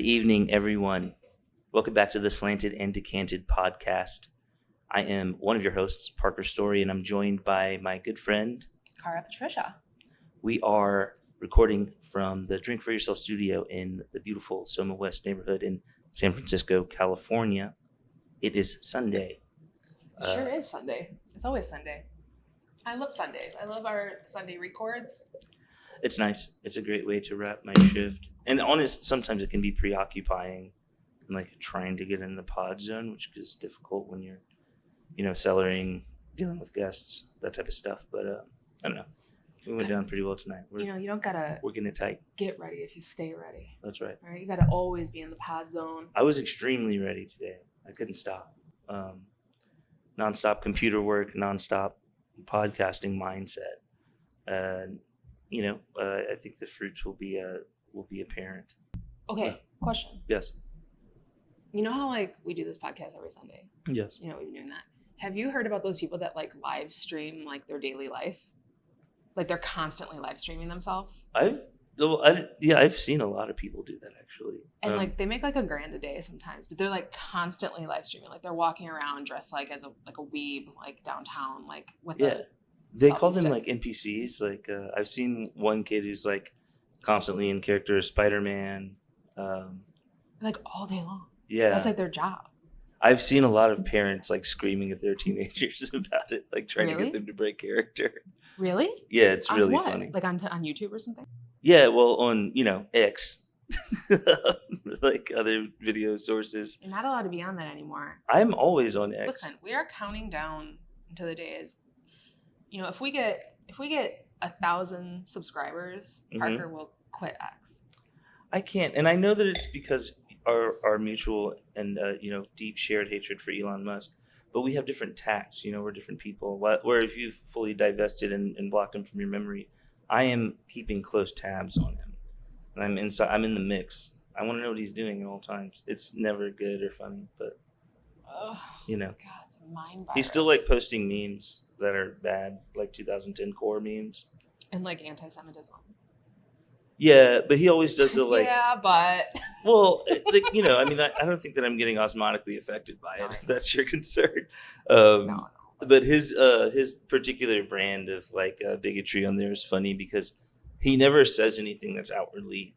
evening, everyone. Welcome back to the Slanted and Decanted podcast. I am one of your hosts, Parker Story, and I'm joined by my good friend, Cara Patricia. We are recording from the Drink for Yourself studio in the beautiful SoMa West neighborhood in San Francisco, California. It is Sunday. It sure is Sunday. It's always Sunday. I love Sundays. I love our Sunday records. It's nice. It's a great way to wrap my shift. And sometimes it can be preoccupying and like trying to get in the pod zone, which is difficult when you're, cellaring, dealing with guests, that type of stuff. But I don't know. We went down pretty well tonight. You don't gotta we're getting it tight. Get ready if you stay ready. That's right. All right, you gotta always be in the pod zone. I was extremely ready today. I couldn't stop. Nonstop computer work, nonstop podcasting mindset. I think the fruits will be apparent. Okay, question. Yes. You know how we do this podcast every Sunday? Yes. We've been doing that. Have you heard about those people that live stream their daily life? They're constantly live streaming themselves? I've seen a lot of people do that actually. And they make $1,000 a day sometimes, but they're constantly live streaming. They're walking around dressed as a weeb downtown with They call them NPCs. I've seen one kid who's constantly in character as Spider-Man. All day long. Yeah. That's their job. I've seen a lot of parents scrimming at their teenagers about it, trying to get them to break character. Really? Yeah, it's really what? funny. On YouTube or something? Yeah, well, on, X. Other video sources. You're not allowed to be on that anymore. I'm always on X. Listen, we are counting down to the days. If we get 1,000 subscribers, Parker will quit X. I can't, and I know that it's because our mutual and deep shared hatred for Elon Musk, but we have different tacts. We're different people. Where if you've fully divested and blocked him from your memory, I am keeping close tabs on him, and I'm inside. I'm in the mix. I want to know what he's doing at all times. It's never good or funny, but God, it's a mind virus. He's still posting memes that are bad, 2010 core memes, and anti-Semitism. Yeah, but he always does the yeah, but well, I don't think that I'm getting osmotically affected by it. If that's your concern. No. But his particular brand of bigotry on there is funny because he never says anything that's outwardly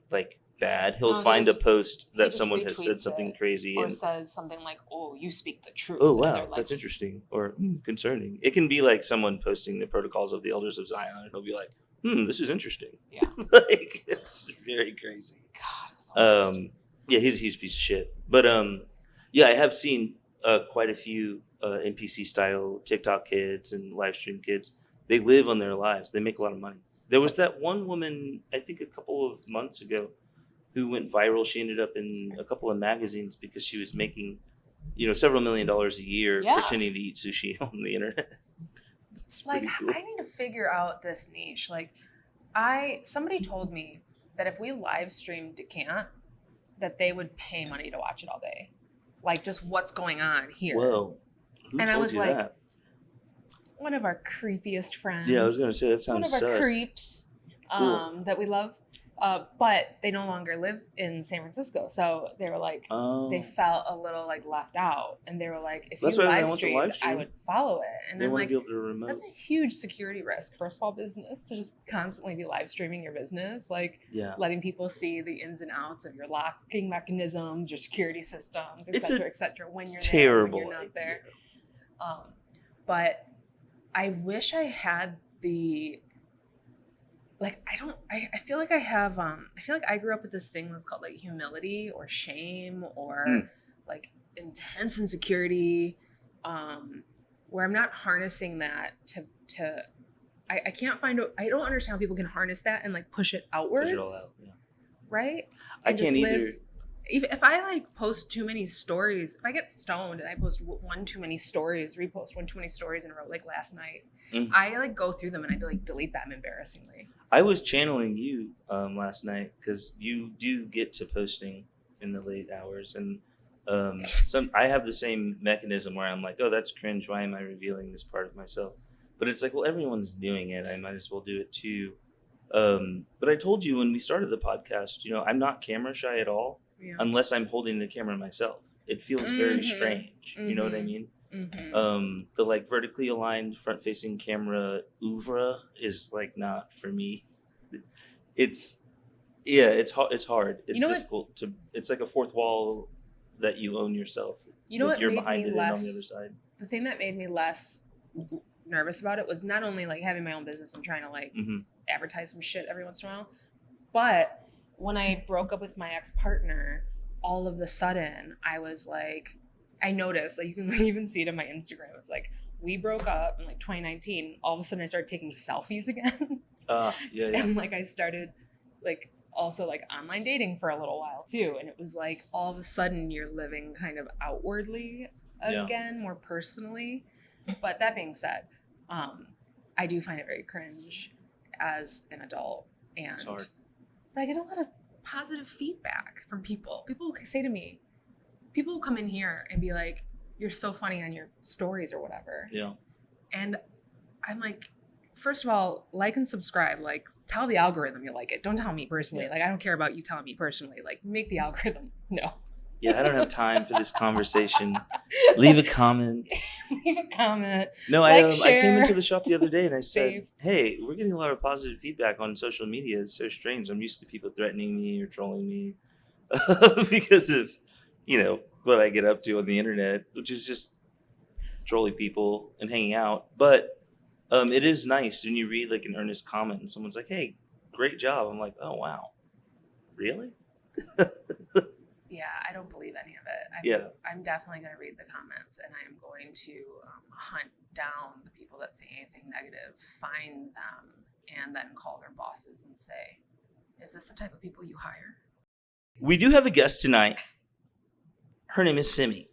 bad. He'll find a post that someone has said something crazy or says something "Oh, you speak the truth." Oh wow, that's interesting or concerning. It can be someone posting the protocols of the elders of Zion, and he'll be like, this is interesting. Yeah. It's very crazy. God, it's the worst. Yeah, he's a huge piece of shit. But I have seen quite a few NPC style TikTok kids and live stream kids. They live on their lives. They make a lot of money. There was that one woman, I think a couple of months ago, who went viral. She ended up in a couple of magazines because she was making, several $1 million a year pretending to eat sushi on the internet. Cool. I need to figure out this niche. Somebody told me that if we live streamed Decant, that they would pay money to watch it all day. Just what's going on here. Whoa. Who and told I was you that? One of our creepiest friends. Yeah, I was going to say, that sounds sus. One of our creeps cool. that we love. But they no longer live in San Francisco. So they were they felt a little left out. And they were if that's you live streamed, I would follow it. And they I'm want to be able to remote. That's a huge security risk for a small business to just constantly be live streaming your business. Letting people see the ins and outs of your locking mechanisms, your security systems, et cetera, when you're there, when you're not there. But I wish I had the... I feel like I have, I feel like I grew up with this thing that's called humility or shame or intense insecurity, where I'm not harnessing that I can't I don't understand how people can harness that and push it outwards. Push it all out, yeah. Right? I can't either. If I post too many stories, if I get stoned and I post one too many stories, repost one too many stories in a row, last night, I go through them and I delete them embarrassingly. I was channeling you last night because you do get to posting in the late hours, and I have the same mechanism where I'm oh, that's cringe. Why am I revealing this part of myself? But it's well, everyone's doing it. I might as well do it too. But I told you when we started the podcast, I'm not camera shy at all. unless I'm holding the camera myself. It feels very strange. You know what I mean? The like vertically aligned front facing camera oeuvre is like not for me. It's hard. It's difficult to. It's like a fourth wall that you own yourself. You know what you're made behind me it less, and on the other side. The thing that made me less nervous about it was not only like having my own business and trying to like advertise some shit every once in a while, but when I broke up with my ex-partner, all of the sudden I was like, I noticed, like you can even see it on my Instagram. It's like we broke up in like 2019. All of a sudden I started taking selfies again. And like I started like also like online dating for a little while too. And it was like all of a sudden you're living kind of outwardly again, more personally. But that being said, I do find it very cringe as an adult. And it's hard. But I get a lot of positive feedback from people. People say to me, people will come in here and be like, you're so funny on your stories or whatever. Yeah. And I'm like, first of all, like and subscribe. Like, tell the algorithm you like it. Don't tell me personally. Like, I don't care about you telling me personally. Like, make the algorithm know. Yeah, I don't have time for this conversation. Leave a comment. Leave a comment. No, like, I came into the shop the other day and I said, Save. hey, we're getting a lot of positive feedback on social media. It's so strange. I'm used to people threatening me or trolling me because of, what I get up to on the internet, which is just trolling people and hanging out. But it is nice when you read like an earnest comment and someone's like, hey, great job. I'm like, oh, wow. Really? Yeah, I don't believe any of it. I'm definitely going to read the comments, and I am going to hunt down the people that say anything negative, find them, and then call their bosses and say, is this the type of people you hire? We do have a guest tonight. Her name is Simi.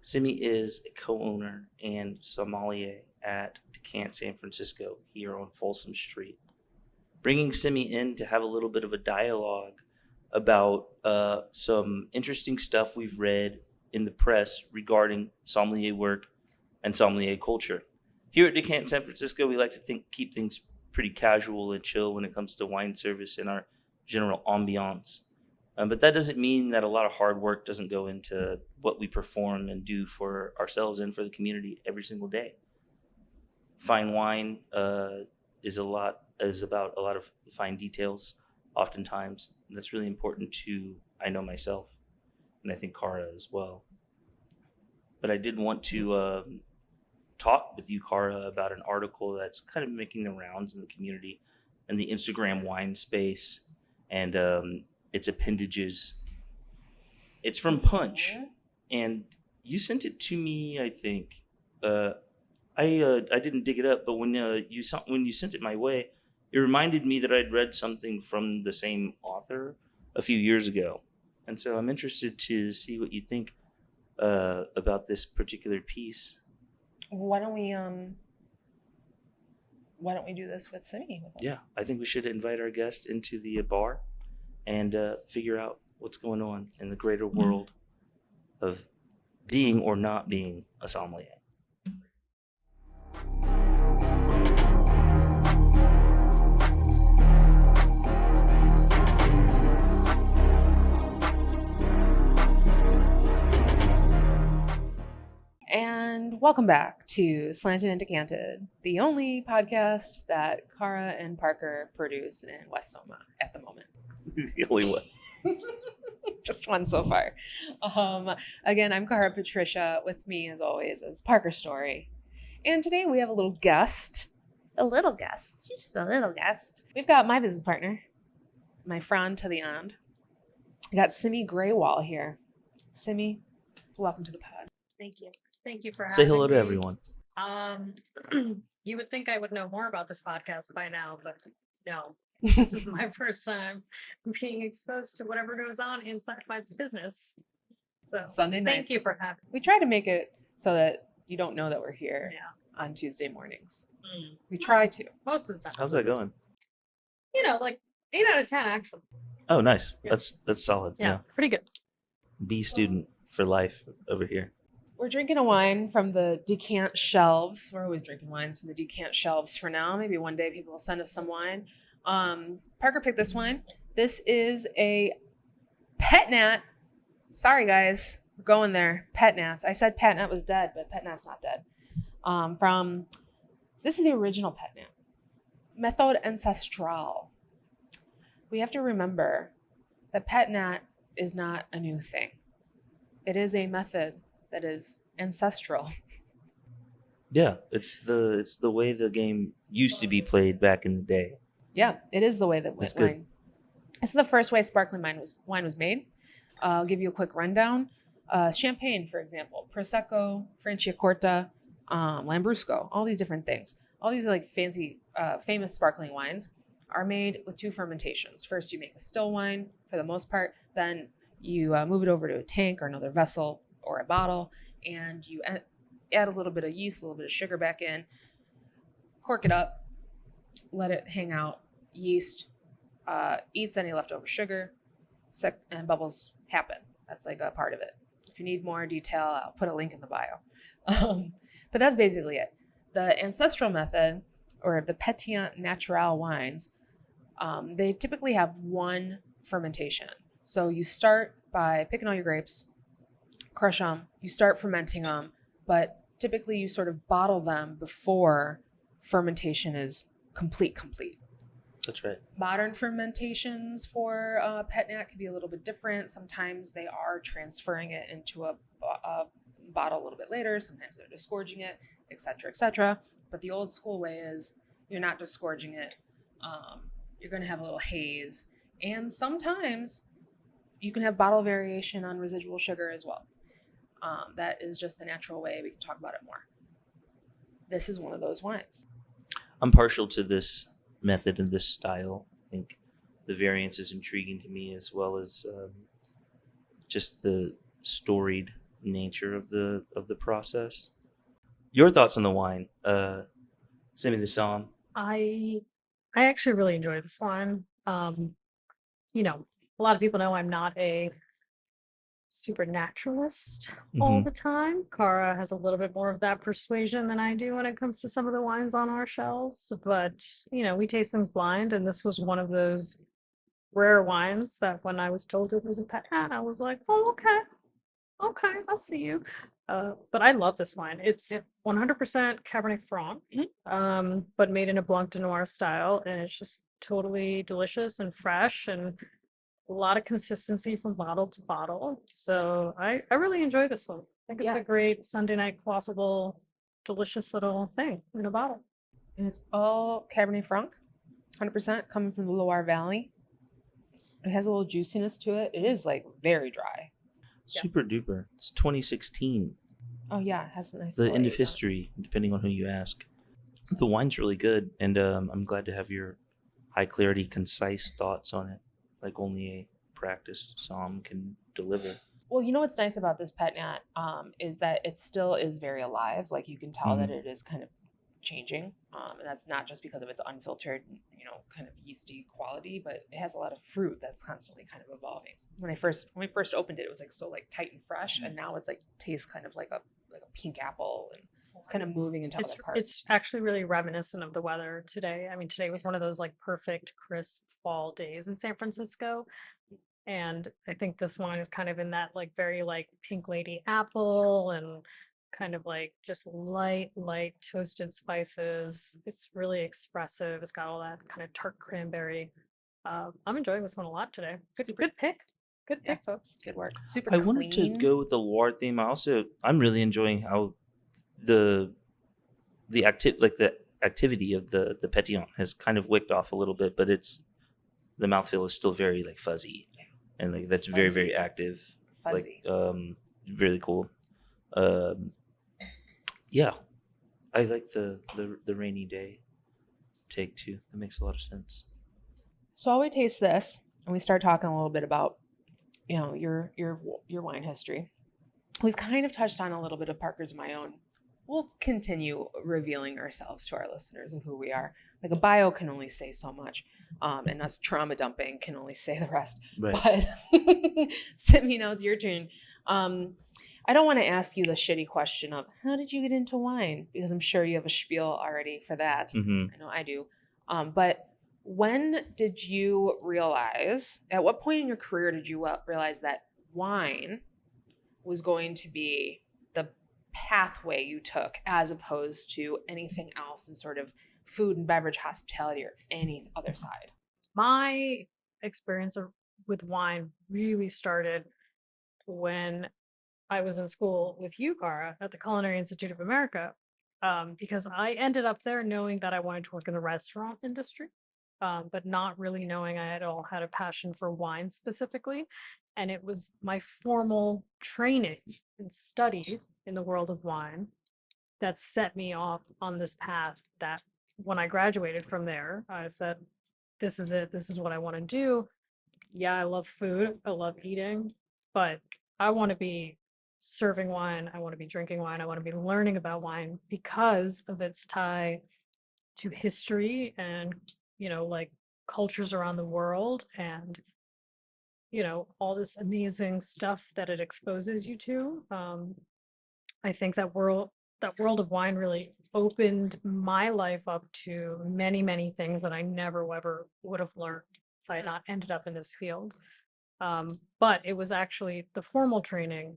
Simi is a co-owner and sommelier at DeCant San Francisco here on Folsom Street. Bringing Simi in to have a little bit of a dialogue about some interesting stuff we've read in the press regarding sommelier work and sommelier culture. Here at DeCant San Francisco, we like to keep things pretty casual and chill when it comes to wine service and our general ambiance. But that doesn't mean that a lot of hard work doesn't go into what we perform and do for ourselves and for the community every single day. Fine wine is about a lot of fine details. Oftentimes, and that's really important to, I know myself, and I think Cara as well. But I did want to talk with you, Cara, about an article that's kind of making the rounds in the community and the Instagram wine space and its appendages. It's from Punch, and you sent it to me, I think. I didn't dig it up, but when you sent it my way, it reminded me that I'd read something from the same author a few years ago. And so I'm interested to see what you think about this particular piece. Why don't we do this with Simi with us? Yeah, I think we should invite our guest into the bar and figure out what's going on in the greater world of being or not being a sommelier. And welcome back to Slanted and Decanted, the only podcast that Cara and Parker produce in West SoMa at the moment. The only one. Just one so far. Again, I'm Cara Patricia. With me, as always, is Parker Story. And today we have a little guest. A little guest. She's just a little guest. We've got my business partner, my friend to the end. We got Simi Grewal here. Simi, welcome to the pod. Thank you. Thank you for having me. Say hello to me. Everyone. You would think I would know more about this podcast by now, but no. This is my first time being exposed to whatever goes on inside my business. So Sunday nights. Thank you for having me. We try to make it so that you don't know that we're here on Tuesday mornings. We try to. Most of the time. How's that going? Like 8 out of 10 actually. Oh, nice. Yeah. That's solid. Yeah, pretty good. B student for life over here. We're drinking a wine from the Decant shelves. We're always drinking wines from the Decant shelves for now. Maybe one day people will send us some wine. Parker picked this wine. This is a Pet Nat. Sorry, guys. We're going there. Pet Nats. I said Pet Nat was dead, but Pet Nat's not dead. This is the original Pet Nat. Methode Ancestrale. We have to remember that Pet Nat is not a new thing. It is a method that is ancestral. Yeah, it's the way the game used to be played back in the day. Yeah, it is the way that That's wine. good. It's the first way sparkling wine was made. I'll give you a quick rundown. Champagne, for example, Prosecco, Franciacorta, Lambrusco, all these different things. All these like fancy, famous sparkling wines are made with 2 fermentations. First, you make a still wine for the most part. Then you move it over to a tank or another vessel or a bottle, and you add a little bit of yeast, a little bit of sugar back in, cork it up, let it hang out. Yeast eats any leftover sugar, and bubbles happen. That's like a part of it. If you need more detail, I'll put a link in the bio. But that's basically it. The ancestral method, or the pétillant naturel wines, they typically have 1 fermentation. So you start by picking all your grapes, crush them, you start fermenting them, but typically you sort of bottle them before fermentation is complete. That's right. Modern fermentations for Pet Nat can be a little bit different. Sometimes they are transferring it into a bottle a little bit later. Sometimes they're disgorging it, etc., etc. But the old school way is you're not disgorging it. You're going to have a little haze. And sometimes you can have bottle variation on residual sugar as well. That is just the natural way. We can talk about it more. This is one of those wines. I'm partial to this method and this style. I think the variance is intriguing to me, as well as just the storied nature of the process. Your thoughts on the wine, Simi the Somm? I actually really enjoy this wine. You know, a lot of people know I'm not a super naturalist all the time. Cara has a little bit more of that persuasion than I do when it comes to some of the wines on our shelves. But, you know, we taste things blind, and this was one of those rare wines that when I was told it was a Pet Nat, I was like, oh, okay, I'll see you. But I love this wine. It's 100% Cabernet Franc, but made in a Blanc de Noir style, and it's just totally delicious and fresh, and a lot of consistency from bottle to bottle. So I really enjoy this one. I think it's a great Sunday night quaffable, delicious little thing in a bottle. And it's all Cabernet Franc, 100% coming from the Loire Valley. It has a little juiciness to it. It is like very dry. Super duper. It's 2016. Oh yeah, it has a nice. The end of history, depending on who you ask. The wine's really good, and I'm glad to have your high clarity, concise thoughts on it, like only a practiced somm can deliver. Well, you know what's nice about this Pet Nat is that it still is very alive. Like you can tell that it is kind of changing, and that's not just because of its unfiltered, you know, kind of yeasty quality, but it has a lot of fruit that's constantly kind of evolving. When we first opened it, it was like so like tight and fresh, and now it's like tastes kind of like a pink apple, and it's kind of moving into other parts. It's actually really reminiscent of the weather today. I mean, today was one of those like perfect crisp fall days in San Francisco. And I think this wine is kind of in that like very like pink lady apple and kind of like just light toasted spices. It's really expressive. It's got all that kind of tart cranberry. I'm enjoying this one a lot today. Good pick, folks. Good work. Super I clean. wanted to go with the Loire theme. I'm really enjoying how the activity of the pétillant has kind of wicked off a little bit, but the mouthfeel is still very like fuzzy, and like that's very very active. Fuzzy. Like really cool. Yeah, I like the rainy day take too. That makes a lot of sense. So while we taste this and we start talking a little bit about, you know, your wine history, we've kind of touched on a little bit of Parker's and my own. We'll continue revealing ourselves to our listeners and who we are. Like a bio can only say so much, and us trauma dumping can only say the rest. Right. But Simi, now it's your turn. I don't want to ask you the shitty question of how did you get into wine, because I'm sure you have a spiel already for that. Mm-hmm. I know I do. But When did you realize, at what point in your career did you realize that wine was going to be the pathway you took as opposed to anything else in sort of food and beverage hospitality or any other side? My experience with wine really started when I was in school with you, Cara, at the Culinary Institute of America, because I ended up there knowing that I wanted to work in the restaurant industry, but not really knowing I at all had a passion for wine specifically. And it was my formal training and study in the world of wine that set me off on this path that when I graduated from there, I said, this is it. This is what I want to do. Yeah, I love food. I love eating, but I want to be serving wine. I want to be drinking wine. I want to be learning about wine because of its tie to history and, like cultures around the world and, all this amazing stuff that it exposes you to. I think that world of wine really opened my life up to many, many things that I never ever would have learned if I had not ended up in this field. But it was actually the formal training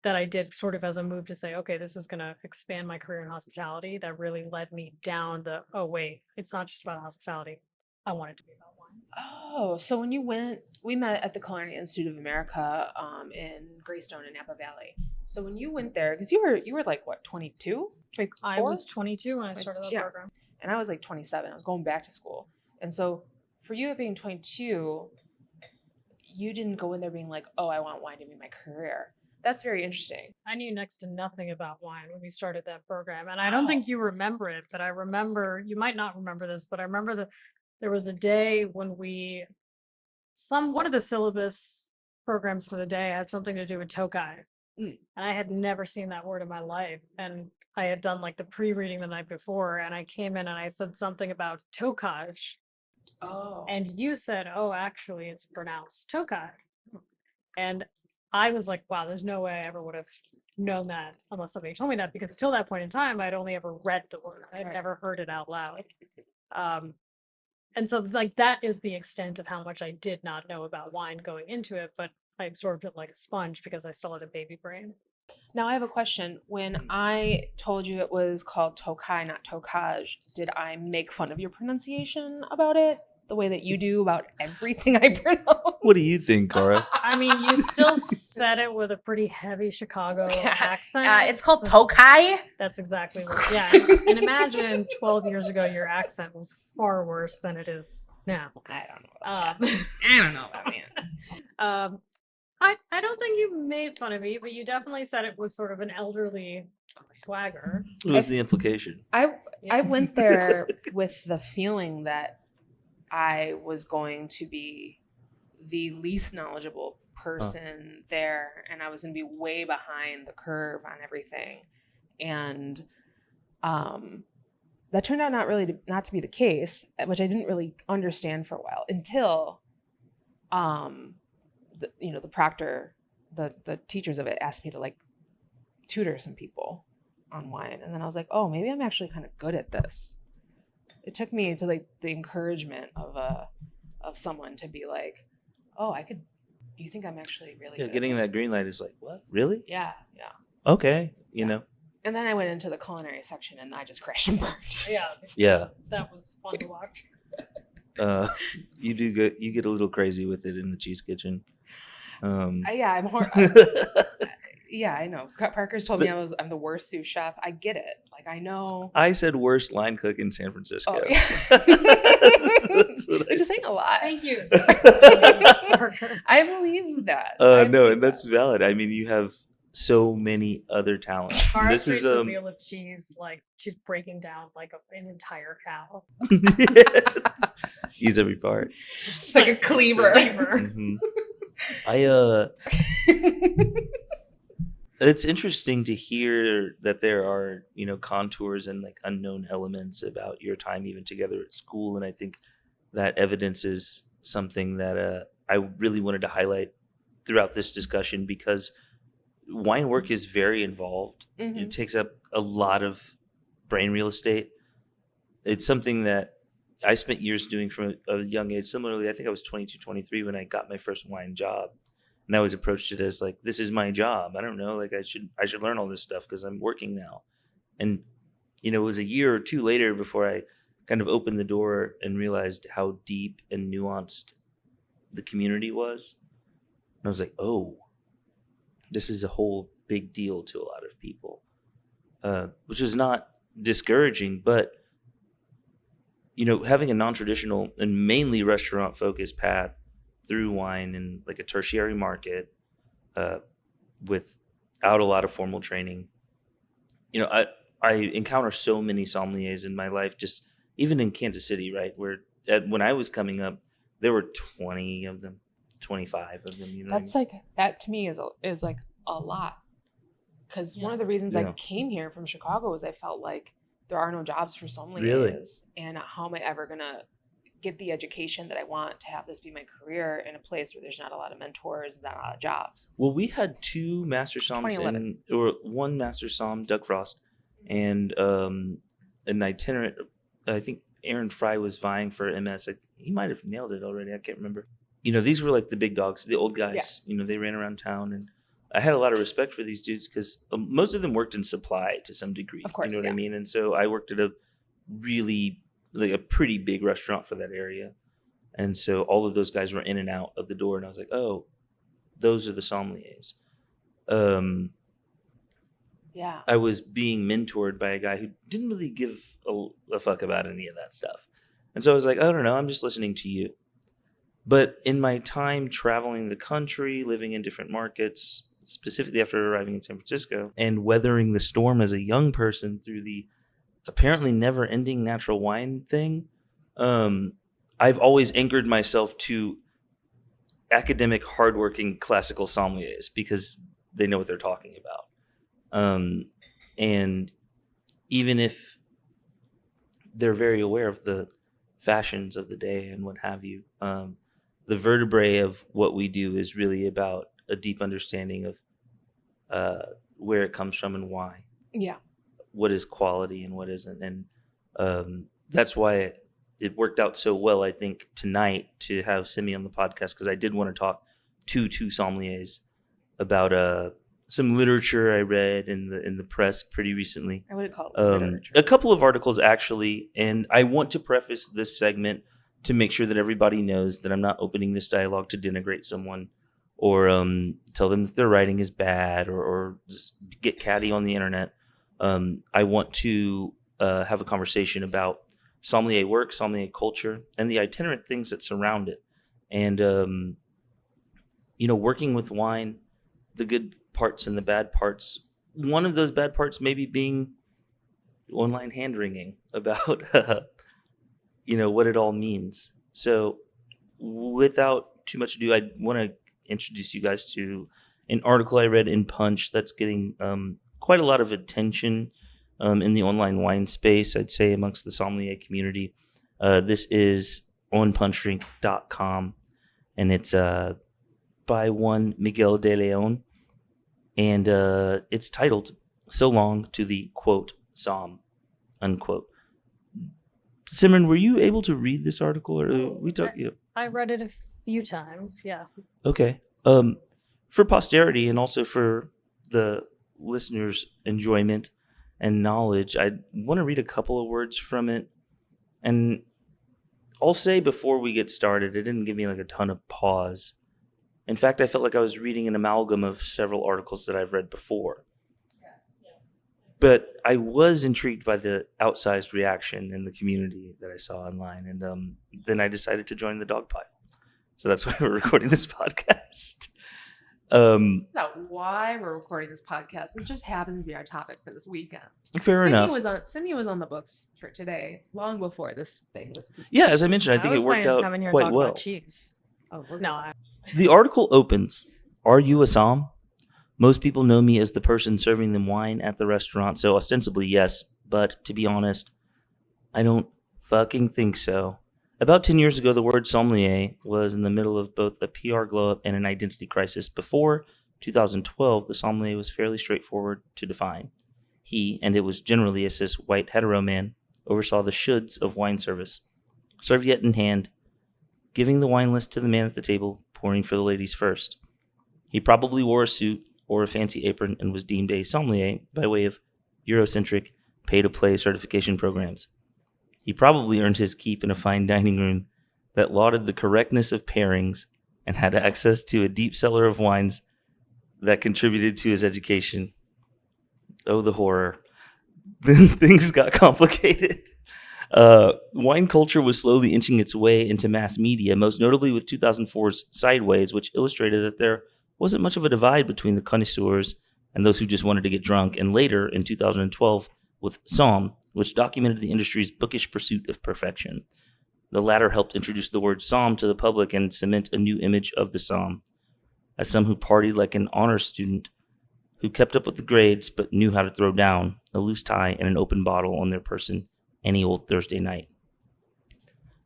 that I did sort of as a move to say, okay, this is going to expand my career in hospitality, that really led me down the, oh, wait, it's not just about hospitality. I want it to be about wine. Oh, so when you went, we met at the Culinary Institute of America in Greystone in Napa Valley. So when you went there, because you were like, what, 22? 24? I was 22 when I started that program. And I was like 27. I was going back to school. And so for you being 22, you didn't go in there being like, oh, I want wine to be my career. That's very interesting. I knew next to nothing about wine when we started that program. And I don't think you remember it, but I remember, you might not remember this, but I remember there was a day when one of the syllabus programs for the day had something to do with Tokai. And I had never seen that word in my life. And I had done like the pre-reading the night before, and I came in and I said something about Tokaj. Oh. And you said, oh, actually, it's pronounced Tokai. And I was like, wow, there's no way I ever would have known that unless somebody told me that, because till that point in time, I'd only ever read the word. I'd never heard it out loud. And so like that is the extent of how much I did not know about wine going into it, but I absorbed it like a sponge because I still had a baby brain. Now I have a question. When I told you it was called Tokai, not Tokaj, did I make fun of your pronunciation about it? The way that you do about everything I pronounce? What do you think, Cara? I mean, you still said it with a pretty heavy Chicago accent. It's called Tokai. That's exactly what, yeah. And imagine 12 years ago, your accent was far worse than it is now. I don't know about that. I don't know about that. I don't think you made fun of me, but you definitely said it with sort of an elderly swagger. What was the implication? I went there with the feeling that I was going to be the least knowledgeable person there, and I was going to be way behind the curve on everything. And that turned out not to be the case, which I didn't really understand for a while until the proctor, the teachers of it asked me to like tutor some people on wine. And then I was like, oh, maybe I'm actually kind of good at this. It took me to like the encouragement of someone to be like, oh, you think I'm actually really good getting at that this? green light is like, what? Really? Yeah. Okay, you know. And then I went into the culinary section and I just crashed and burned. Yeah. That was fun to watch. You do good. You get a little crazy with it in the cheese kitchen. I'm yeah, I know. Parker's told me I'm the worst sous chef. I get it. Like, I know. I said worst line cook in San Francisco. Oh, yeah. Which is saying a lot. Thank you. I believe that. And that's valid. I mean, you have so many other talents. This is a wheel of cheese, like she's breaking down like an entire cow. Use every part. Just like a cleaver. Mm-hmm. It's interesting to hear that there are, contours and like unknown elements about your time even together at school. And I think that evidence is something that I really wanted to highlight throughout this discussion, because wine work is very involved. Mm-hmm. It takes up a lot of brain real estate. It's something that I spent years doing from a young age. Similarly, I think I was 22, 23 when I got my first wine job. And I always approached it as like, this is my job. I don't know, like I should learn all this stuff because I'm working now. And, it was a year or two later before I kind of opened the door and realized how deep and nuanced the community was. And I was like, oh, this is a whole big deal to a lot of people, which was not discouraging, but, having a non-traditional and mainly restaurant-focused path through wine and like a tertiary market without a lot of formal training, I encounter so many sommeliers in my life, just even in Kansas City, right? Where when I was coming up, there were 20 of them, 25 of them. That's like, that to me is like a lot. Because one of the reasons I came here from Chicago was I felt like there are no jobs for sommeliers. Really? And how am I ever going to get the education that I want to have this be my career in a place where there's not a lot of mentors and not a lot of jobs? Well, we had 2 master somms or 1 master somm, Doug Frost, and an itinerant. I think Aaron Fry was vying for MS. He might have nailed it already. I can't remember. These were like the big dogs, the old guys. Yeah. They ran around town, and I had a lot of respect for these dudes because most of them worked in supply to some degree. Of course, what I mean? And so I worked at a really, like a pretty big restaurant for that area. And so all of those guys were in and out of the door, and I was like, oh, those are the sommeliers. Yeah. I was being mentored by a guy who didn't really give a fuck about any of that stuff. And so I was like, I don't know, I'm just listening to you. But in my time traveling the country, living in different markets, specifically after arriving in San Francisco, and weathering the storm as a young person through the apparently never-ending natural wine thing, I've always anchored myself to academic, hardworking, classical sommeliers because they know what they're talking about. And even if they're very aware of the fashions of the day and what have you, the vertebrae of what we do is really about a deep understanding of where it comes from and why. Yeah. What is quality and what isn't. And that's why it worked out so well, I think, tonight to have Simi on the podcast, because I did want to talk to 2 sommeliers about some literature I read in the press pretty recently. I would call it literature. A couple of articles, actually. And I want to preface this segment to make sure that everybody knows that I'm not opening this dialogue to denigrate someone or tell them that their writing is bad or get catty on the internet. I want to have a conversation about sommelier work, sommelier culture, and the itinerant things that surround it. And, working with wine, the good parts and the bad parts. One of those bad parts maybe being online hand-wringing about, what it all means. So without too much ado, I want to introduce you guys to an article I read in Punch that's getting quite a lot of attention in the online wine space, I'd say, amongst the sommelier community. This is on PunchDrink.com, and it's by one Miguel de Leon, and it's titled "So Long to the Quote Somm," unquote. Simran, were you able to read this article, or we talked? I read it a few times. Yeah. Okay. For posterity and also for the listeners' enjoyment and knowledge, I want to read a couple of words from it. And I'll say before we get started, it didn't give me like a ton of pause. In fact, I felt like I was reading an amalgam of several articles that I've read before. But I was intrigued by the outsized reaction in the community that I saw online. And then I decided to join the dog pile. So that's why we're recording this podcast. That's not why we're recording this podcast. This just happens to be our topic for this weekend. Fair enough. Simi was on the books for today, long before this thing was. Yeah, as I mentioned, I think it worked out quite well. Cheese. Oh, no. The article opens, "Are you a somm? Most people know me as the person serving them wine at the restaurant, so ostensibly yes, but to be honest, I don't fucking think so. About 10 years ago, the word sommelier was in the middle of both a PR glow-up and an identity crisis. Before 2012, the sommelier was fairly straightforward to define. He, and it was generally a cis white hetero man, oversaw the shoulds of wine service. serviette in hand, giving the wine list to the man at the table, pouring for the ladies first. He probably wore a suit or a fancy apron and was deemed a sommelier by way of Eurocentric pay-to-play certification programs. He probably earned his keep in a fine dining room that lauded the correctness of pairings and had access to a deep cellar of wines that contributed to his education. Oh, the horror. Then things got complicated. Wine culture was slowly inching its way into mass media, most notably with 2004's Sideways, which illustrated that there wasn't much of a divide between the connoisseurs and those who just wanted to get drunk, and later in 2012 with Somm, which documented the industry's bookish pursuit of perfection. The latter helped introduce the word Somm to the public and cement a new image of the Somm as some who partied like an honor student, who kept up with the grades but knew how to throw down a loose tie and an open bottle on their person any old Thursday night.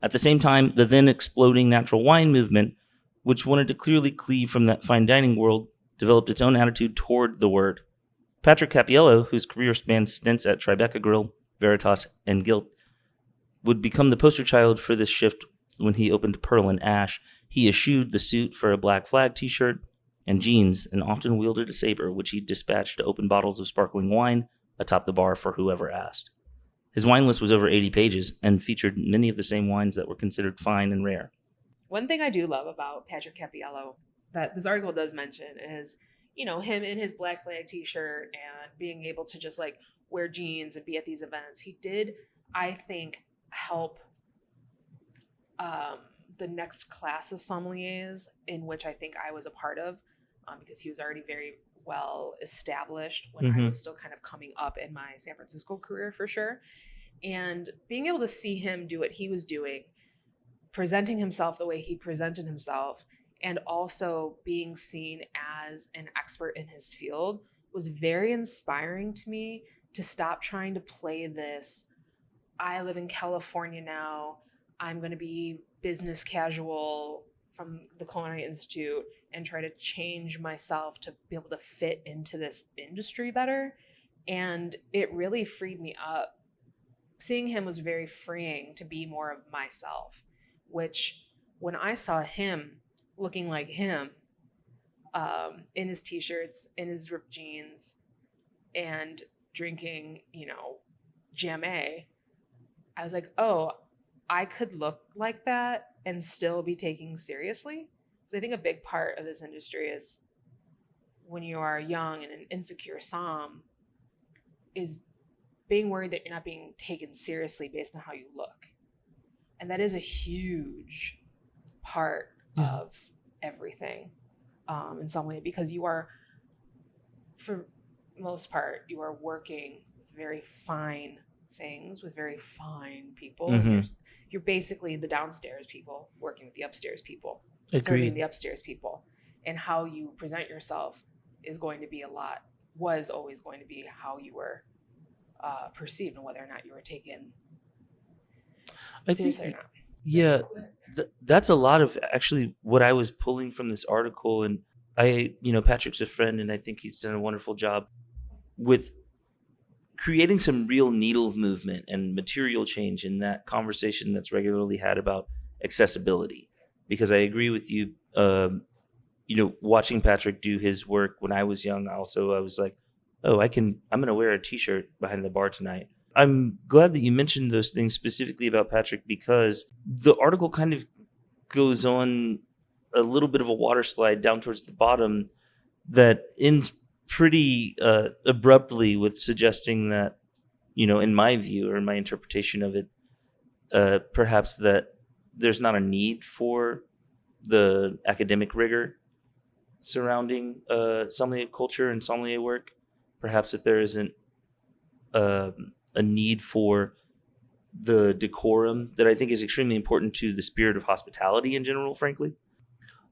At the same time, the then exploding natural wine movement, which wanted to clearly cleave from that fine dining world, developed its own attitude toward the word. Patrick Cappiello, whose career spanned stints at Tribeca Grill, Veritas, and Gilt, would become the poster child for this shift when he opened Pearl and Ash. He eschewed the suit for a Black Flag t-shirt and jeans, and often wielded a saber, which he dispatched to open bottles of sparkling wine atop the bar for whoever asked. His wine list was over 80 pages and featured many of the same wines that were considered fine and rare. One thing I do love about Patrick Cappiello that this article does mention is, him in his Black Flag t-shirt and being able to just like wear jeans and be at these events. He did, I think, help the next class of sommeliers, in which I think I was a part of, because he was already very well established when I was still kind of coming up in my San Francisco career for sure. And being able to see him do what he was doing, presenting himself the way he presented himself, and also being seen as an expert in his field was very inspiring to me to stop trying to play this, I live in California now, I'm going to be business casual from the Culinary Institute and try to change myself to be able to fit into this industry better. And it really freed me up. Seeing him was very freeing to be more of myself, which when I saw him looking like him, in his t-shirts, in his ripped jeans, and drinking, Jamé, I was like, oh, I could look like that and still be taken seriously. So I think a big part of this industry is, when you are young and an insecure somm, is being worried that you're not being taken seriously based on how you look. And that is a huge part of everything in sommelier, because you are, for most part, you are working with very fine things, with very fine people. You're basically the downstairs people working with the upstairs people, serving the upstairs people. And how you present yourself is going to be was always going to be how you were perceived, and whether or not you were taken seriously or not. Yeah, that's a lot of actually what I was pulling from this article. And Patrick's a friend, and I think he's done a wonderful job with creating some real needle movement and material change in that conversation that's regularly had about accessibility. Because I agree with you, watching Patrick do his work when I was young, I was like, oh, I'm going to wear a t-shirt behind the bar tonight. I'm glad that you mentioned those things specifically about Patrick, because the article kind of goes on a little bit of a water slide down towards the bottom that ends pretty abruptly with suggesting that, in my view or in my interpretation of it, perhaps that there's not a need for the academic rigor surrounding sommelier culture and sommelier work. Perhaps that there isn't a need for the decorum that I think is extremely important to the spirit of hospitality in general, frankly.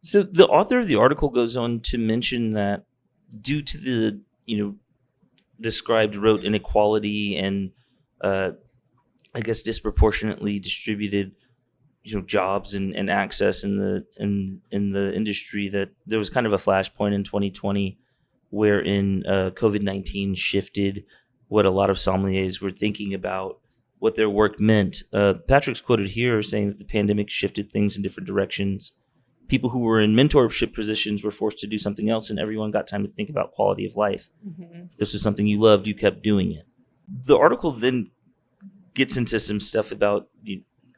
So the author of the article goes on to mention that due to the, described rote inequality and I guess disproportionately distributed, jobs and access in the industry, that there was kind of a flashpoint in 2020 wherein COVID-19 shifted what a lot of sommeliers were thinking about what their work meant. Patrick's quoted here saying that the pandemic shifted things in different directions. People who were in mentorship positions were forced to do something else, and everyone got time to think about quality of life. Mm-hmm. If this was something you loved, you kept doing it. The article then gets into some stuff about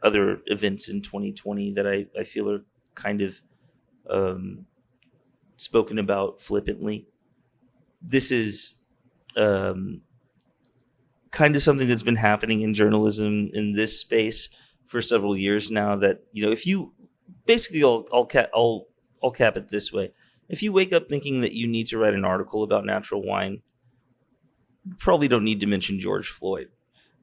other events in 2020 that I feel are kind of spoken about flippantly. This is kind of something that's been happening in journalism in this space for several years now, that, if you basically, I'll cap it this way. If you wake up thinking that you need to write an article about natural wine, you probably don't need to mention George Floyd.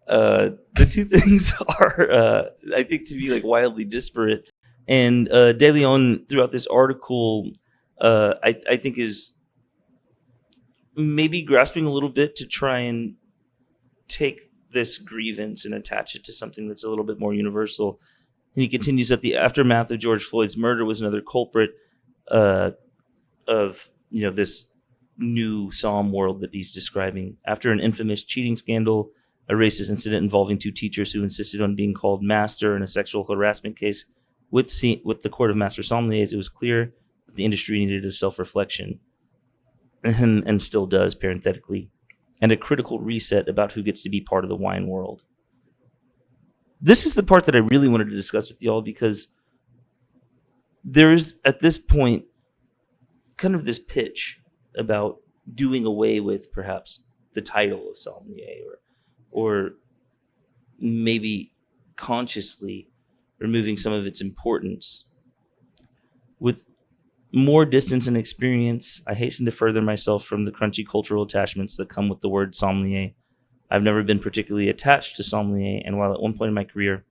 The two things are, I think, to be like wildly disparate. And De Leon, throughout this article, I think is maybe grasping a little bit to try and take this grievance and attach it to something that's a little bit more universal. And he continues that the aftermath of George Floyd's murder was another culprit of this new Somm world that he's describing. After an infamous cheating scandal, a racist incident involving two teachers who insisted on being called master, in a sexual harassment case with the Court of Master Sommeliers, it was clear that the industry needed a self-reflection, and still does, parenthetically, and a critical reset about who gets to be part of the wine world. This is the part that I really wanted to discuss with y'all, because there is, at this point, kind of this pitch about doing away with perhaps the title of sommelier, or maybe consciously removing some of its importance. With more distance and experience, I hasten to further myself from the crunchy cultural attachments that come with the word sommelier. I've never been particularly attached to sommelier, and while at one point in my career,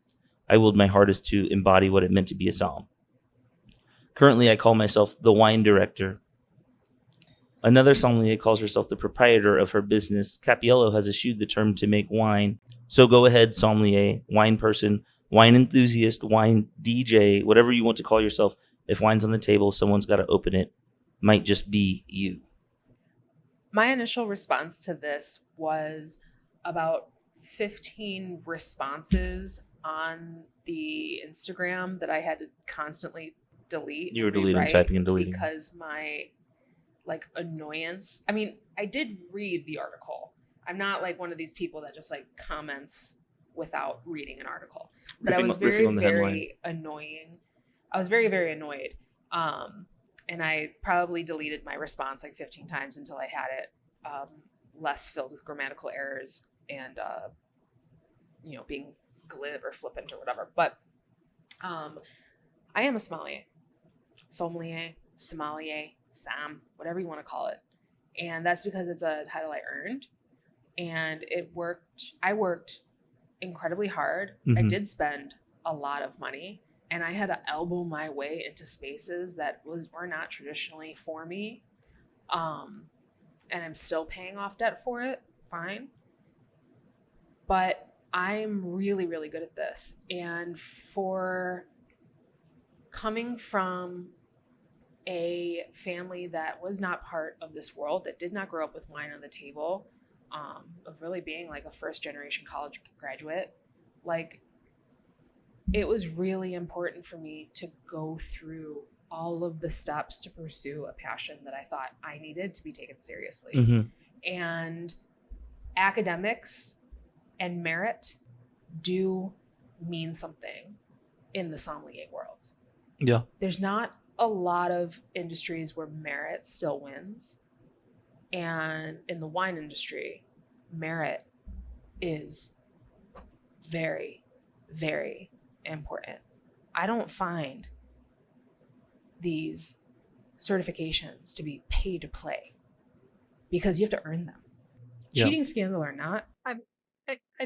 I willed my hardest to embody what it meant to be a somm. Currently, I call myself the wine director. Another sommelier calls herself the proprietor of her business. Cappiello has eschewed the term to make wine. So go ahead, sommelier, wine person, wine enthusiast, wine DJ, whatever you want to call yourself. If wine's on the table, someone's got to open it. Might just be you. My initial response to this was about 15 responses on the Instagram that I had to constantly delete. You were deleting, typing and deleting. Because my annoyance. I mean, I did read the article. I'm not like one of these people that just comments without reading an article. But I was very, very annoying. I was very, very annoyed. And I probably deleted my response 15 times until I had it less filled with grammatical errors and, being glib or flippant or whatever. But I am a sommelier. Sommelier, sommelier, Sam, whatever you want to call it. And that's because it's a title I earned. And I worked incredibly hard. Mm-hmm. I did spend a lot of money. And I had to elbow my way into spaces that were not traditionally for me. And I'm still paying off debt for it. Fine. But I'm really, really good at this. And for coming from a family that was not part of this world, that did not grow up with wine on the table, of really being a first generation college graduate, it was really important for me to go through all of the steps to pursue a passion that I thought I needed to be taken seriously. Mm-hmm. And academics and merit do mean something in the sommelier world. Yeah. There's not a lot of industries where merit still wins. And in the wine industry, merit is very, very important. I don't find these certifications to be pay to play, because you have to earn them. Yeah. Cheating scandal or not. I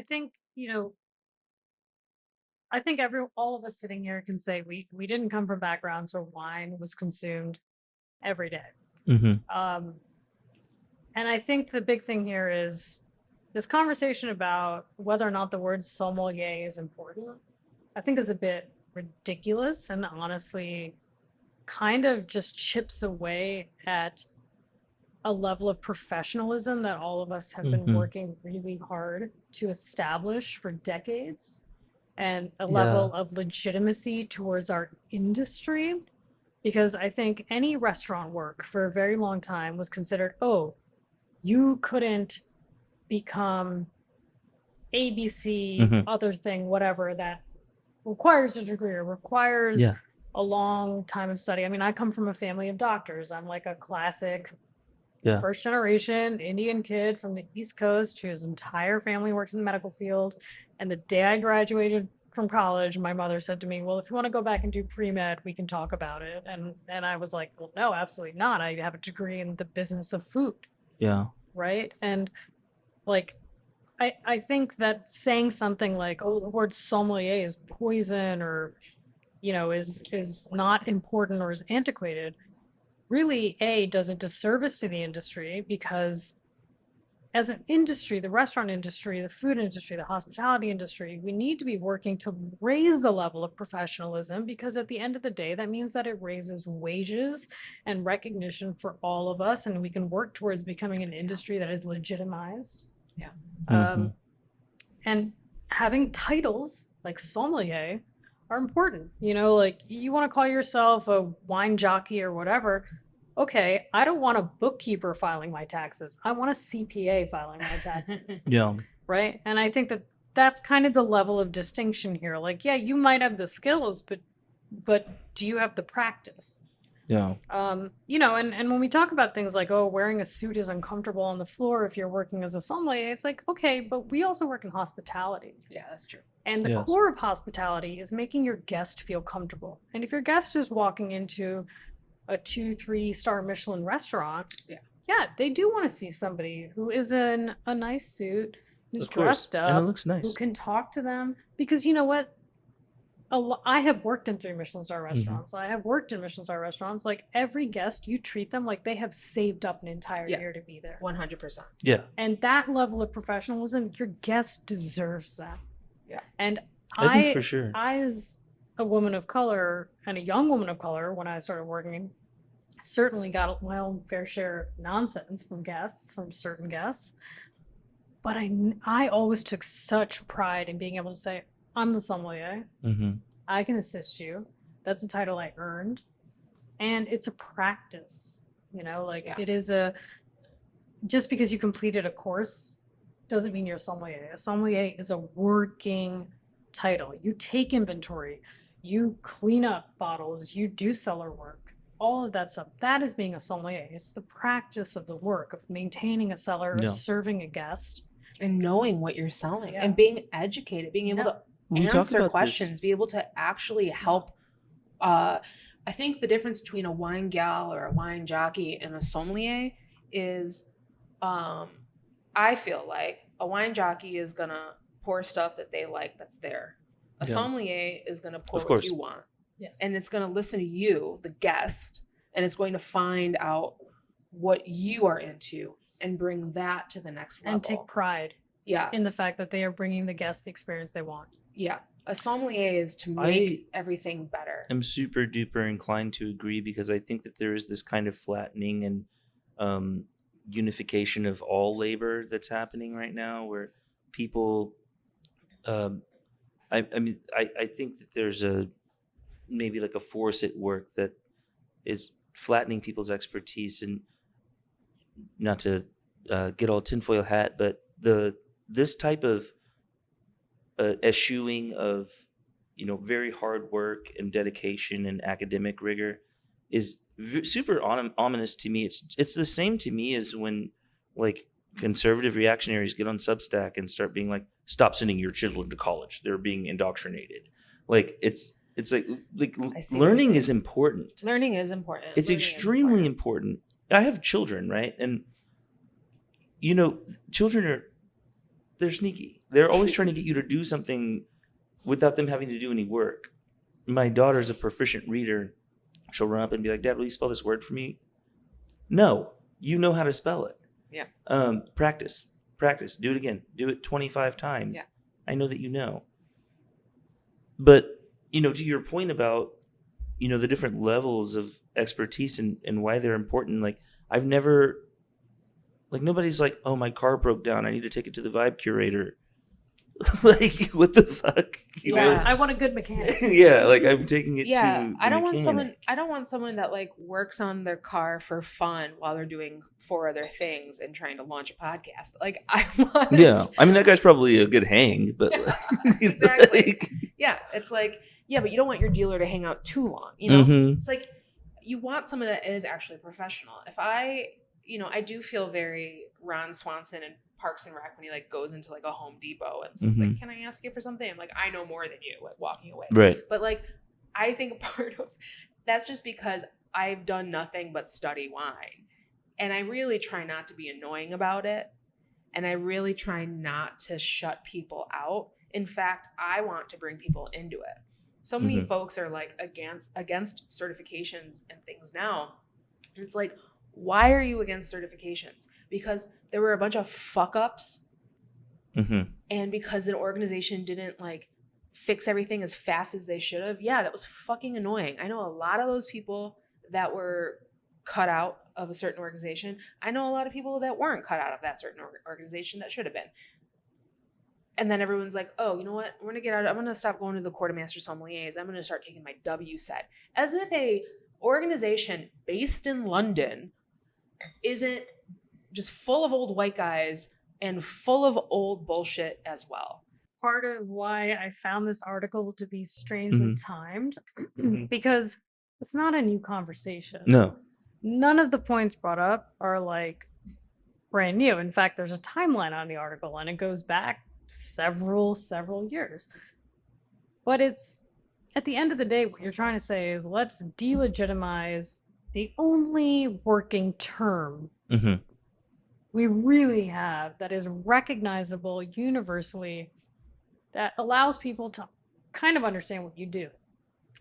think, I think all of us sitting here can say we didn't come from backgrounds where wine was consumed every day. Mm-hmm. And I think the big thing here is this conversation about whether or not the word sommelier is important, I think is a bit ridiculous, and honestly kind of just chips away at a level of professionalism that all of us have been working really hard to establish for decades, and a level of legitimacy towards our industry. Because I think any restaurant work for a very long time was considered, oh, you couldn't become ABC, other thing, whatever, that requires a degree or requires a long time of study. I mean, I come from a family of doctors. I'm like a classic first generation Indian kid from the East Coast whose entire family works in the medical field. And the day I graduated from college, my mother said to me, well, if you want to go back and do pre-med, we can talk about it. And I was like, well, no, absolutely not. I have a degree in the business of food. Yeah. Right. And like, I think that saying something like, oh, the word sommelier is poison, or, you know, is not important or is antiquated, really, does a disservice to the industry, because as an industry, the restaurant industry, the food industry, the hospitality industry, we need to be working to raise the level of professionalism, because at the end of the day, that means that it raises wages and recognition for all of us, and we can work towards becoming an industry that is legitimized. Yeah. And having titles like sommelier are important. You know, like, you want to call yourself a wine jockey or whatever. Okay, I don't want a bookkeeper filing my taxes. I want a CPA filing my taxes. Right? And I think that that's kind of the level of distinction here. Like, yeah, you might have the skills, but do you have the practice? You know, and when we talk about things like, oh, wearing a suit is uncomfortable on the floor if you're working as a sommelier, it's like, okay, but we also work in hospitality. Yeah, that's true. And the core of hospitality is making your guest feel comfortable. And if your guest is walking into a 2-3 star Michelin restaurant, they do want to see somebody who is in a nice suit, who's dressed up, and it looks nice, who can talk to them. Because you know what? I have worked in 3 Michelin star restaurants. I have worked in Michelin star restaurants. Like, every guest, you treat them like they have saved up an entire year to be there. 100%. Yeah. And that level of professionalism, your guest deserves that. Yeah. And I think for sure, I, as a woman of color and a young woman of color, when I started working, certainly got my own fair share of nonsense from guests, from certain guests. But I always took such pride in being able to say, I'm the sommelier. I can assist you. That's a title I earned. And it's a practice, you know, like it is just because you completed a course doesn't mean you're a sommelier. A sommelier is a working title. You take inventory, you clean up bottles, you do cellar work, all of that stuff. That is being a sommelier. It's the practice of the work of maintaining a cellar, of serving a guest. And knowing what you're selling and being educated, being able to answer questions, be able to actually help. I think the difference between a wine gal or a wine jockey and a sommelier is, I feel like a wine jockey is gonna pour stuff that they like that's there. A sommelier is gonna pour what you want. Yes. And it's gonna listen to you, the guest, and it's going to find out what you are into and bring that to the next level. And take pride in the fact that they are bringing the guest the experience they want. Yeah. A sommelier is to make everything better. I'm super duper inclined to agree, because I think that there is this kind of flattening and unification of all labor that's happening right now, where people, I mean, I think that there's maybe like a force at work that is flattening people's expertise, and not to get all tinfoil hat, but this type of eschewing of, you know, very hard work and dedication and academic rigor is super ominous to me. It's the same to me as when, like, conservative reactionaries get on Substack and start being like, stop sending your children to college, they're being indoctrinated. Like, it's like learning is important. Learning is important. It's extremely important. I have children, right? And, you know, children they're sneaky. They're always trying to get you to do something without them having to do any work. My daughter's a proficient reader. She'll run up and be like, Dad, will you spell this word for me? No, you know how to spell it. Yeah. Practice. Do it again. Do it 25 times. Yeah. I know that you know. But, you know, to your point about, you know, the different levels of expertise and why they're important, like, I've never Like nobody's like, oh, my car broke down. I need to take it to the vibe curator. Like what the fuck? You know? I want a good mechanic. Yeah, like I'm taking it to the I don't mechanic. want someone that like works on their car for fun while they're doing 4 other things and trying to launch a podcast. Like I want. Yeah, I mean that guy's probably a good hang, but exactly. Like, yeah, it's like but you don't want your dealer to hang out too long. You know, it's like you want someone that is actually professional. If I do feel very Ron Swanson and Parks and Rec when he like goes into like a Home Depot and says like, "Can I ask you for something?" I'm like, "I know more than you," like walking away. right. But like, I think part of that's just because I've done nothing but study wine, and I really try not to be annoying about it, and I really try not to shut people out. In fact, I want to bring people into it. So many folks are like against certifications and things now, and it's like, why are you against certifications? Because there were a bunch of fuck ups, and because an organization didn't like fix everything as fast as they should have. Yeah, that was fucking annoying. I know a lot of those people that were cut out of a certain organization. I know a lot of people that weren't cut out of that certain organization that should have been. And then everyone's like, oh, you know what? We're gonna get out. I'm gonna stop going to the Court of Master Sommeliers. I'm gonna start taking my W set, as if a organization based in London isn't just full of old white guys and full of old bullshit as well. Part of why I found this article to be strangely timed, because it's not a new conversation. No. None of the points brought up are like brand new. In fact, there's a timeline on the article and it goes back several years. But it's, at the end of the day, what you're trying to say is let's delegitimize the only working term we really have that is recognizable universally, that allows people to kind of understand what you do.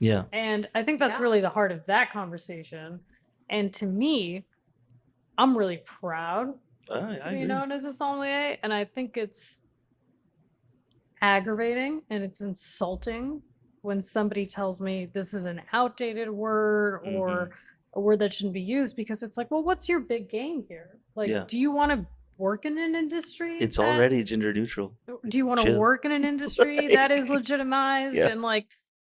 Yeah. And I think that's really the heart of that conversation. And to me, I'm really proud to be known as a sommelier. And I think it's aggravating and it's insulting when somebody tells me this is an outdated word or a word that shouldn't be used, because it's like, well, what's your big game here? Like, do you want to work in an industry? It's already gender neutral. Do you want to work in an industry that is legitimized and like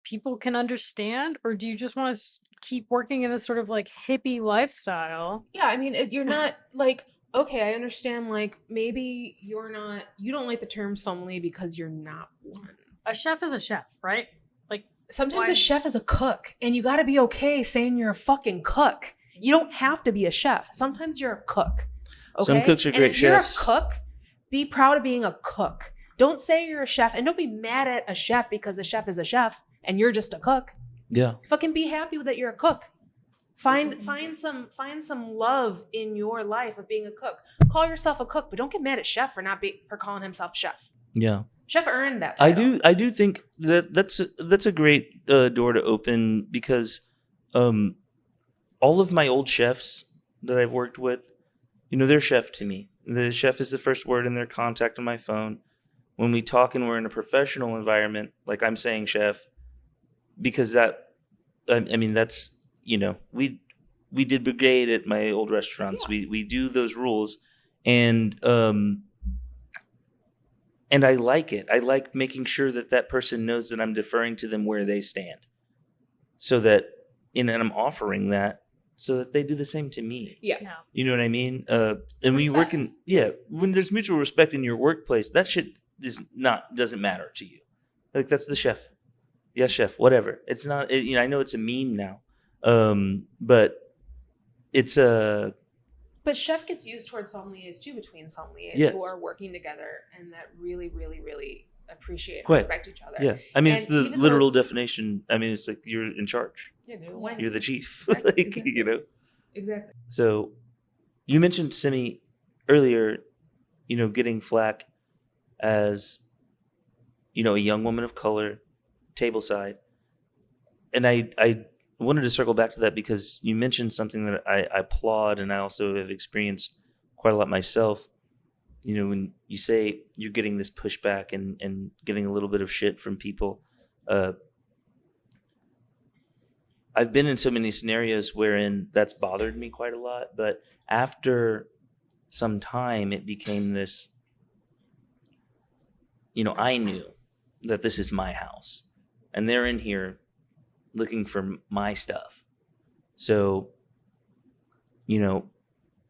people can understand? Or do you just want to keep working in this sort of like hippie lifestyle? Yeah, I mean, you're not like, okay, I understand, like maybe you don't like the term sommelier because you're not one. A chef is a chef, right? Like sometimes a chef is a cook, and you got to be okay saying you're a fucking cook. You don't have to be a chef. Sometimes you're a cook. Okay? Some cooks are great chefs. If you're a cook, be proud of being a cook. Don't say you're a chef, and don't be mad at a chef because a chef is a chef and you're just a cook. Yeah. Fucking be happy that you're a cook. Find some love in your life of being a cook. Call yourself a cook, but don't get mad at chef for calling himself chef. Yeah. Chef earned that title. I do think that's a great door to open, because all of my old chefs that I've worked with, they're chef to me. The chef is the first word in their contact on my phone. When we talk and we're in a professional environment, like I'm saying chef, because that's, we did brigade at my old restaurants. Yeah. We do those rules, and I like it. I like making sure that person knows that I'm deferring to them where they stand, so that, and I'm offering that so that they do the same to me. Yeah. You know what I mean? And when you work when there's mutual respect in your workplace, that shit doesn't matter to you. Like, that's the chef. Yes, chef, whatever. It's not, I know it's a meme now. But it's a... But chef gets used towards sommeliers too, between sommeliers who are working together and that really, really, really appreciate and respect each other. Yeah. I mean, it's the literal definition. I mean, it's like you're in charge. Yeah, you're the chief. Right, like, exactly. Exactly. So you mentioned Simi earlier, getting flack as, a young woman of color, tableside. And I wanted to circle back to that because you mentioned something that I applaud, and I also have experienced quite a lot myself. When you say you're getting this pushback and getting a little bit of shit from people, I've been in so many scenarios wherein that's bothered me quite a lot. But after some time, it became this, I knew that this is my house and they're in here looking for my stuff. So,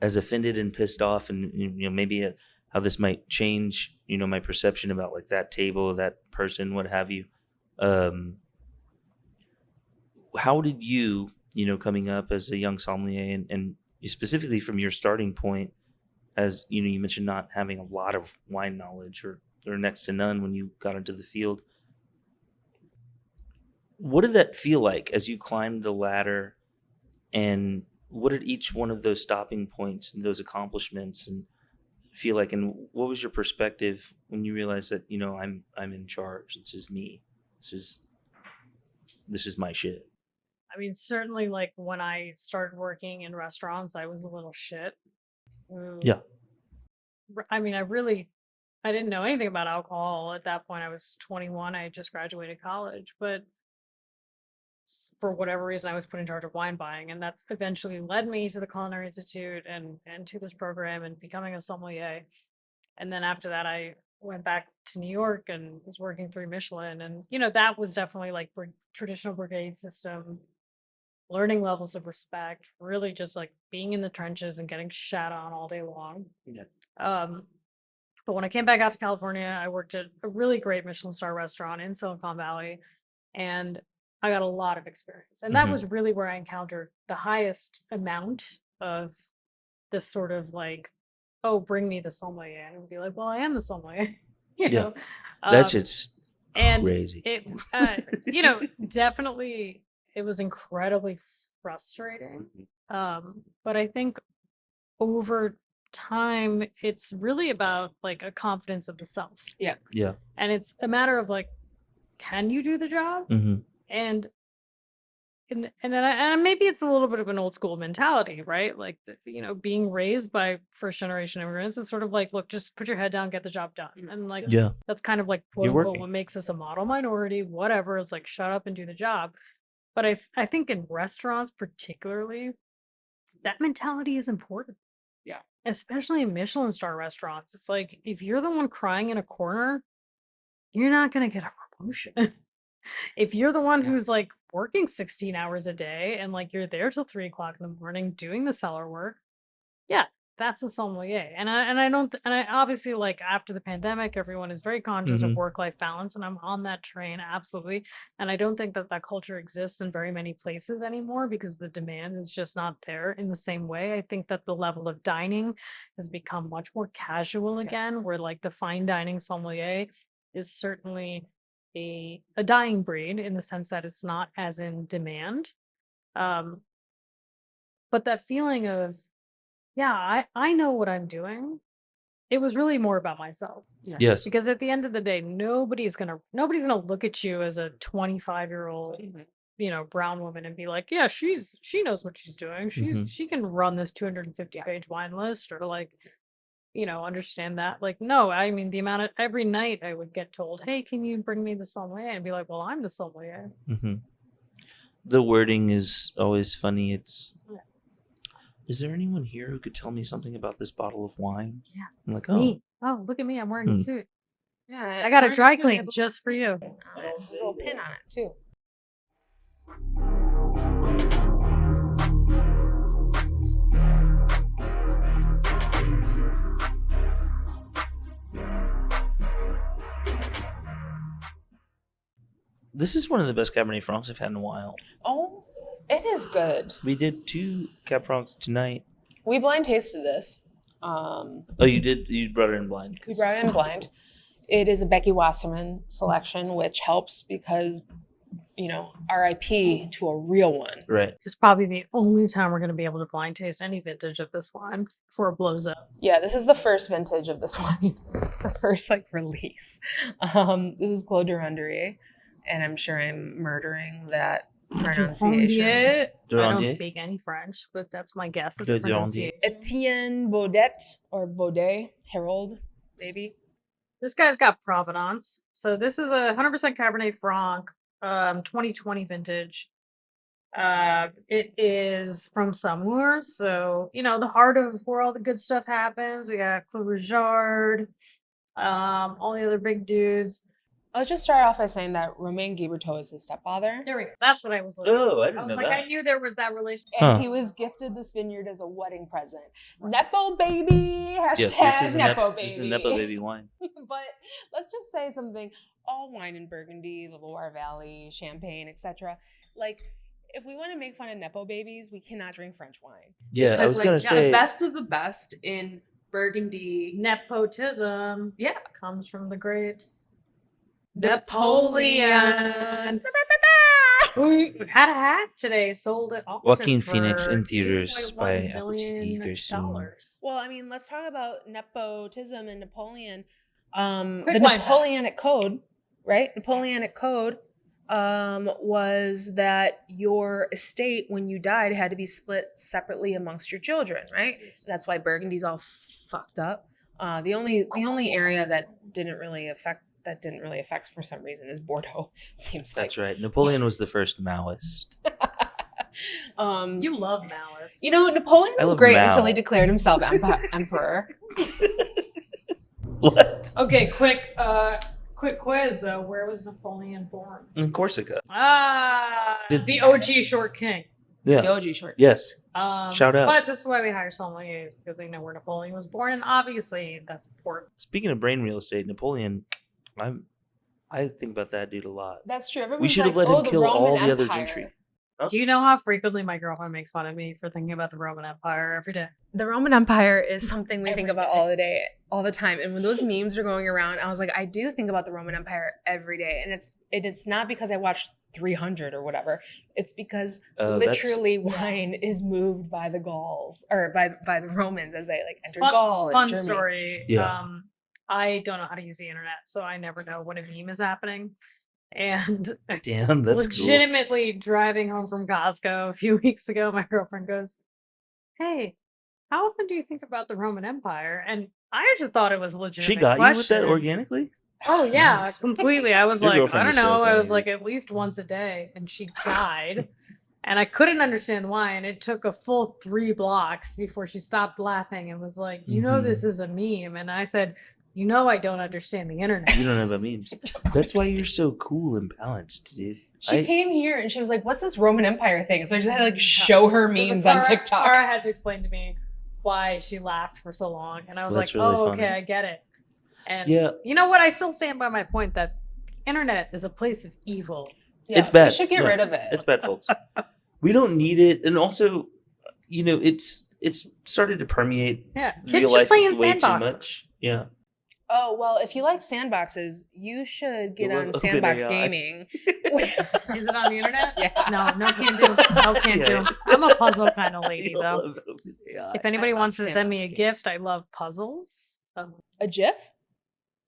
as offended and pissed off and, maybe how this might change, my perception about like that table, that person, what have you. How did you, coming up as a young sommelier and specifically from your starting point, as you mentioned not having a lot of wine knowledge or next to none when you got into the field. What did that feel like as you climbed the ladder, and what did each one of those stopping points and those accomplishments and feel like, and what was your perspective when you realized that, I'm in charge. This is me. This is my shit. I mean, certainly like when I started working in restaurants, I was a little shit. Yeah. I mean, I didn't know anything about alcohol at that point. I was 21. I had just graduated college, but for whatever reason, I was put in charge of wine buying, and that's eventually led me to the Culinary Institute and to this program and becoming a sommelier. And then after that, I went back to New York and was working through Michelin, and that was definitely like traditional brigade system, learning levels of respect, really just like being in the trenches and getting shat on all day long. Yeah. But when I came back out to California, I worked at a really great Michelin star restaurant in Silicon Valley, and I got a lot of experience. And that was really where I encountered the highest amount of this sort of like, oh, bring me the sommelier. And I would be like, well, I am the sommelier. you know? That shit's crazy. It, definitely it was incredibly frustrating. But I think over time, it's really about like a confidence of the self. Yeah. Yeah. And it's a matter of like, can you do the job? And maybe it's a little bit of an old school mentality, right? Like, being raised by first generation immigrants is sort of like, look, just put your head down, get the job done. And like, that's kind of like, quote unquote, what makes us a model minority, whatever. It's like, shut up and do the job. But I think in restaurants, particularly, that mentality is important. Yeah. Especially in Michelin star restaurants. It's like, if you're the one crying in a corner, you're not going to get a promotion. If you're the one who's like working 16 hours a day and like you're there till 3 o'clock in the morning doing the cellar work, yeah, that's a sommelier. And I obviously, like, after the pandemic, everyone is very conscious of work-life balance, and I'm on that train, absolutely. And I don't think that culture exists in very many places anymore because the demand is just not there in the same way. I think that the level of dining has become much more casual again, where like the fine dining sommelier is certainly a dying breed in the sense that it's not as in demand. But that feeling of, yeah, I know what I'm doing. It was really more about myself. Yeah. Yes. Because at the end of the day, nobody's gonna look at you as a 25-year-old, brown woman and be like, yeah, she knows what she's doing. She can run this 250-page wine list, or like, understand that. Like, no, I mean, the amount of every night I would get told, hey, can you bring me the sommelier? And be like, well, I'm the sommelier. The wording is always funny. It's, is there anyone here who could tell me something about this bottle of wine? Yeah. I'm like, Me. Oh, look at me. I'm wearing a suit. Yeah. I got a dry clean just for you. There's a little pin on it too. This is one of the best Cabernet Francs I've had in a while. Oh, it is good. We did 2 Cab Francs tonight. We blind tasted this. Oh, you did? You brought it in blind? We brought it in blind. It is a Becky Wasserman selection, which helps because, RIP to a real one. Right. It's probably the only time we're going to be able to blind taste any vintage of this wine before it blows up. Yeah, this is the first vintage of this wine. The first, release. This is Clos de Rondurier, and I'm sure I'm murdering that pronunciation. I don't speak any French, but that's my guess at the pronunciation. Etienne Baudet, or Baudet, Harold, maybe. This guy's got provenance. So this is a 100% Cabernet Franc, 2020 vintage. It is from Sommelier, so the heart of where all the good stuff happens. We got Clos Rougeard, all the other big dudes. I'll just start off by saying that Romain Guiberteau is his stepfather. There we go. That's what I was looking Oh, I I didn't was know like, that. I knew there was that relationship. And he was gifted this vineyard as a wedding present. Nepo baby. Hashtag Nepo baby. This is a Nepo baby wine. But let's just say something. All wine in Burgundy, the Loire Valley, Champagne, etc. Like, if we want to make fun of Nepo babies, we cannot drink French wine. Yeah, Because, I was like, gonna say the best of the best in Burgundy. Nepotism. Yeah. Comes from the great Napoleon. We had a hat today, sold at auction Joaquin for Phoenix in theaters $2.1 by Apple TV million. very soon. Well, I mean, let's talk about nepotism and Napoleon. Quick The wine Napoleonic Code, right? Napoleonic Code was that your estate, when you died, had to be split separately amongst your children, right? That's why Burgundy's all fucked up. The only area that didn't really affect for some reason is Bordeaux. Seems like. That's right. Napoleon was the first Maoist. You love malice. Napoleon I was love great Mao. until he declared himself emperor. What? Okay, quick quiz though. Where was Napoleon born? In Corsica. The OG short king. Yeah. The OG short. Yes. Shout out. But this is why we hire sommeliers, because they know where Napoleon was born, and obviously that's important. Speaking of brain real estate, Napoleon, I think about that dude a lot. That's true. Everyone's We should have like, let him the kill all Roman the other Empire. gentry. Do you know how frequently my girlfriend makes fun of me for thinking about the Roman Empire every day? The Roman Empire is something we Every think about day. all the time. And when those memes are going around, I was like, I do think about the Roman Empire every day. And it's not because I watched 300 or whatever. It's because literally wine is moved by the Gauls or by the Romans as they like enter Gaul. Fun and Germany. story. Yeah. I don't know how to use the internet, so I never know when a meme is happening. And Damn, that's legitimately driving home from Costco a few weeks ago, my girlfriend goes, "Hey, how often do you think about the Roman Empire?" And I just thought it was a cool. legitimate She got question. you with that organically? Oh yeah, Nice. completely. I was Your like, I girlfriend don't is so know. I was funny. like at least once a day, and she died. And I couldn't understand why, and it took a full 3 blocks before she stopped laughing and was like, this is a meme. And I said, I don't understand the internet. You don't know about memes. That's why you're so cool and balanced, dude. She came here and she was like, what's this Roman Empire thing? So I just had to like show her memes on TikTok. Cara had to explain to me why she laughed for so long. And I was That's like, really oh, funny. okay, I get it. And Yeah. you know what? I still stand by my point that the internet is a place of evil. Yeah, It's bad. We should get rid of it. It's bad, folks. We don't need it. And also, it's started to permeate Yeah. real Kids should life play in way too sandboxes. much. Yeah. Oh, well, if you like sandboxes, you should get You on love Sandbox OpenAI. Gaming. Is it on the internet? Yeah. No, can't do. No, can't Yeah. do. I'm a puzzle kind of lady, You though. love OpenAI. If anybody I love wants to send me a Sandbox gift, I love puzzles. A GIF?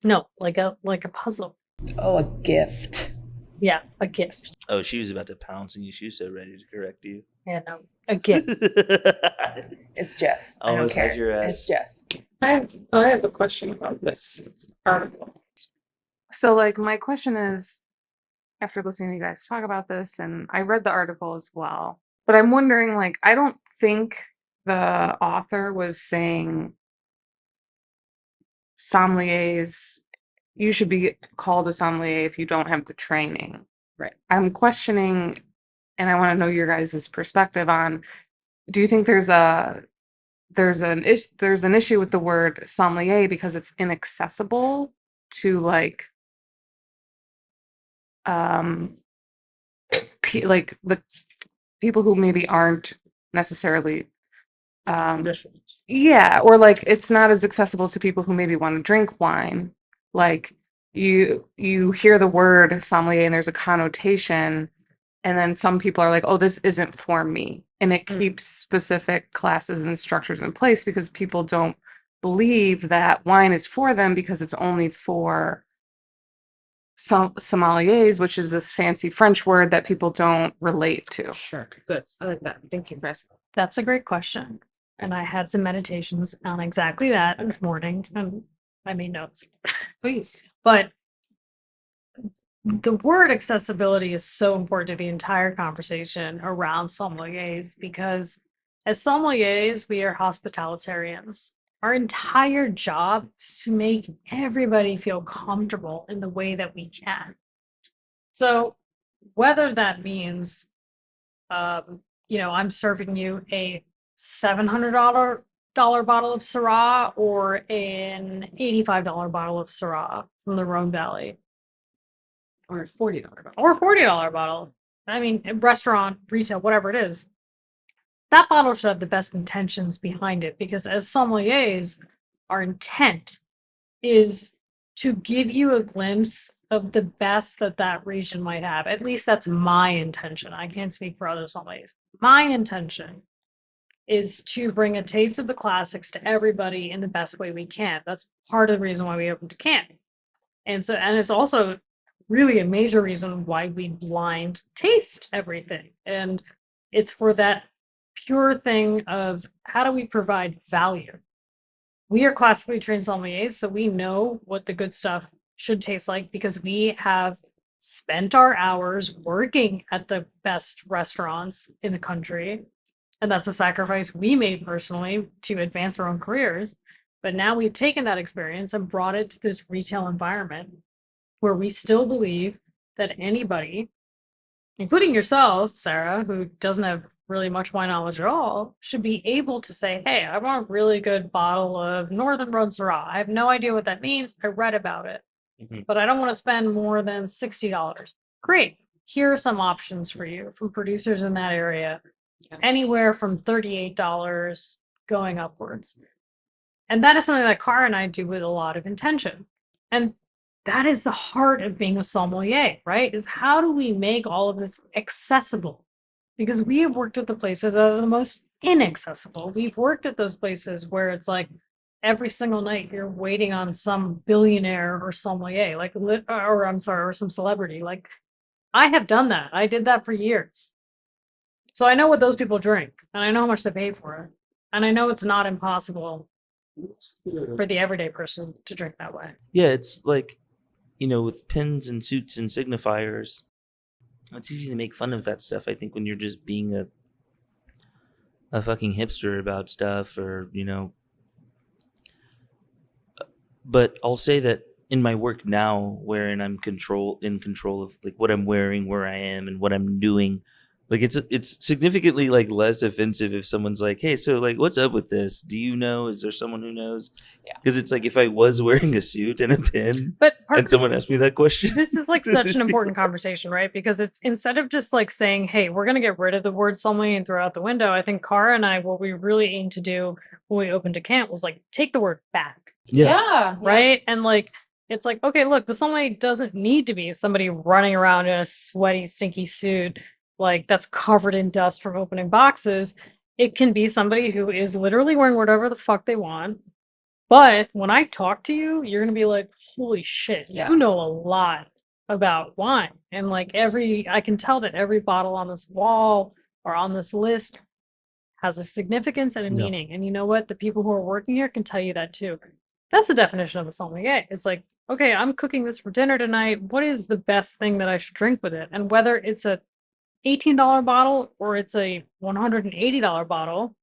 No, like a puzzle. Oh, a gift. Yeah, a gift. Oh, she was about to pounce on you. She was so ready to correct you. Yeah, no, a gift. It's Jeff. I don't Almost care. had your ass. It's Jeff. I have a question about this article. So, like, my question is, after listening to you guys talk about this, and I read the article as well, but I'm wondering, like, I don't think the author was saying sommeliers, you should be called a sommelier if you don't have the training. Right. I'm questioning, and I want to know your guys' perspective on, do you think there's an issue with the word sommelier because it's inaccessible to like like the people who maybe aren't necessarily yeah, or like it's not as accessible to people who maybe want to drink wine. Like you hear the word sommelier and there's a connotation, and then some people are like, oh, this isn't for me. And it keeps specific classes and structures in place because people don't believe that wine is for them because it's only for sommeliers, which is this fancy French word that people don't relate to. Sure. Good. I like that. Thank you, Chris. That's a great question. And I had some meditations on exactly that this morning, and I made notes. Please. But the word accessibility is so important to the entire conversation around sommeliers because as sommeliers, we are hospitalitarians. Our entire job is to make everybody feel comfortable in the way that we can. So whether that means, I'm serving you a $700 bottle of Syrah or an $85 bottle of Syrah from the Rhone Valley. Or $40 bottle. Or $40 bottle. I mean, restaurant, retail, whatever it is. That bottle should have the best intentions behind it because as sommeliers, our intent is to give you a glimpse of the best that region might have. At least that's my intention. I can't speak for other sommeliers. My intention is to bring a taste of the classics to everybody in the best way we can. That's part of the reason why we opened Decant. And it's also really a major reason why we blind taste everything. And it's for that pure thing of how do we provide value? We are classically trained sommeliers, so we know what the good stuff should taste like because we have spent our hours working at the best restaurants in the country. And that's a sacrifice we made personally to advance our own careers. But now we've taken that experience and brought it to this retail environment where we still believe that anybody, including yourself, Sarah, who doesn't have really much wine knowledge at all, should be able to say, hey, I want a really good bottle of Northern Rhone Syrah. I have no idea what that means. I read about it, but I don't want to spend more than $60. Great. Here are some options for you from producers in that area, anywhere from $38 going upwards. And that is something that Cara and I do with a lot of intention. And that is the heart of being a sommelier, right? Is how do we make all of this accessible? Because we have worked at the places that are the most inaccessible. We've worked at those places where it's like every single night you're waiting on some billionaire or sommelier, or some celebrity. Like I have done that. I did that for years. So I know what those people drink and I know how much they pay for it. And I know it's not impossible for the everyday person to drink that way. Yeah, it's like, with pins and suits and signifiers, it's easy to make fun of that stuff. I think when you're just being a fucking hipster about stuff but I'll say that in my work now, wherein I'm in control of like what I'm wearing, where I am, and what I'm doing, like it's significantly like less offensive if someone's like, hey, so like what's up with this? Do you know? Is there someone who knows? Yeah. Because it's like if I was wearing a suit and a pin and someone asked me that question. This is like such an important conversation, right? Because it's instead of just like saying, hey, we're going to get rid of the word sommelier and throw it out the window, I think Cara and I, what we really aimed to do when we opened Decant was like take the word back. Yeah. Right? And like, it's like, okay, look, the sommelier doesn't need to be somebody running around in a sweaty, stinky suit like that's covered in dust from opening boxes. It can be somebody who is literally wearing whatever the fuck they want. But when I talk to you, you're going to be like, holy shit, you know a lot about wine. And like I can tell that every bottle on this wall or on this list has a significance and a meaning. And you know what? The people who are working here can tell you that too. That's the definition of a sommelier. It's like, okay, I'm cooking this for dinner tonight. What is the best thing that I should drink with it? And whether it's a $18 bottle or it's a $180 bottle,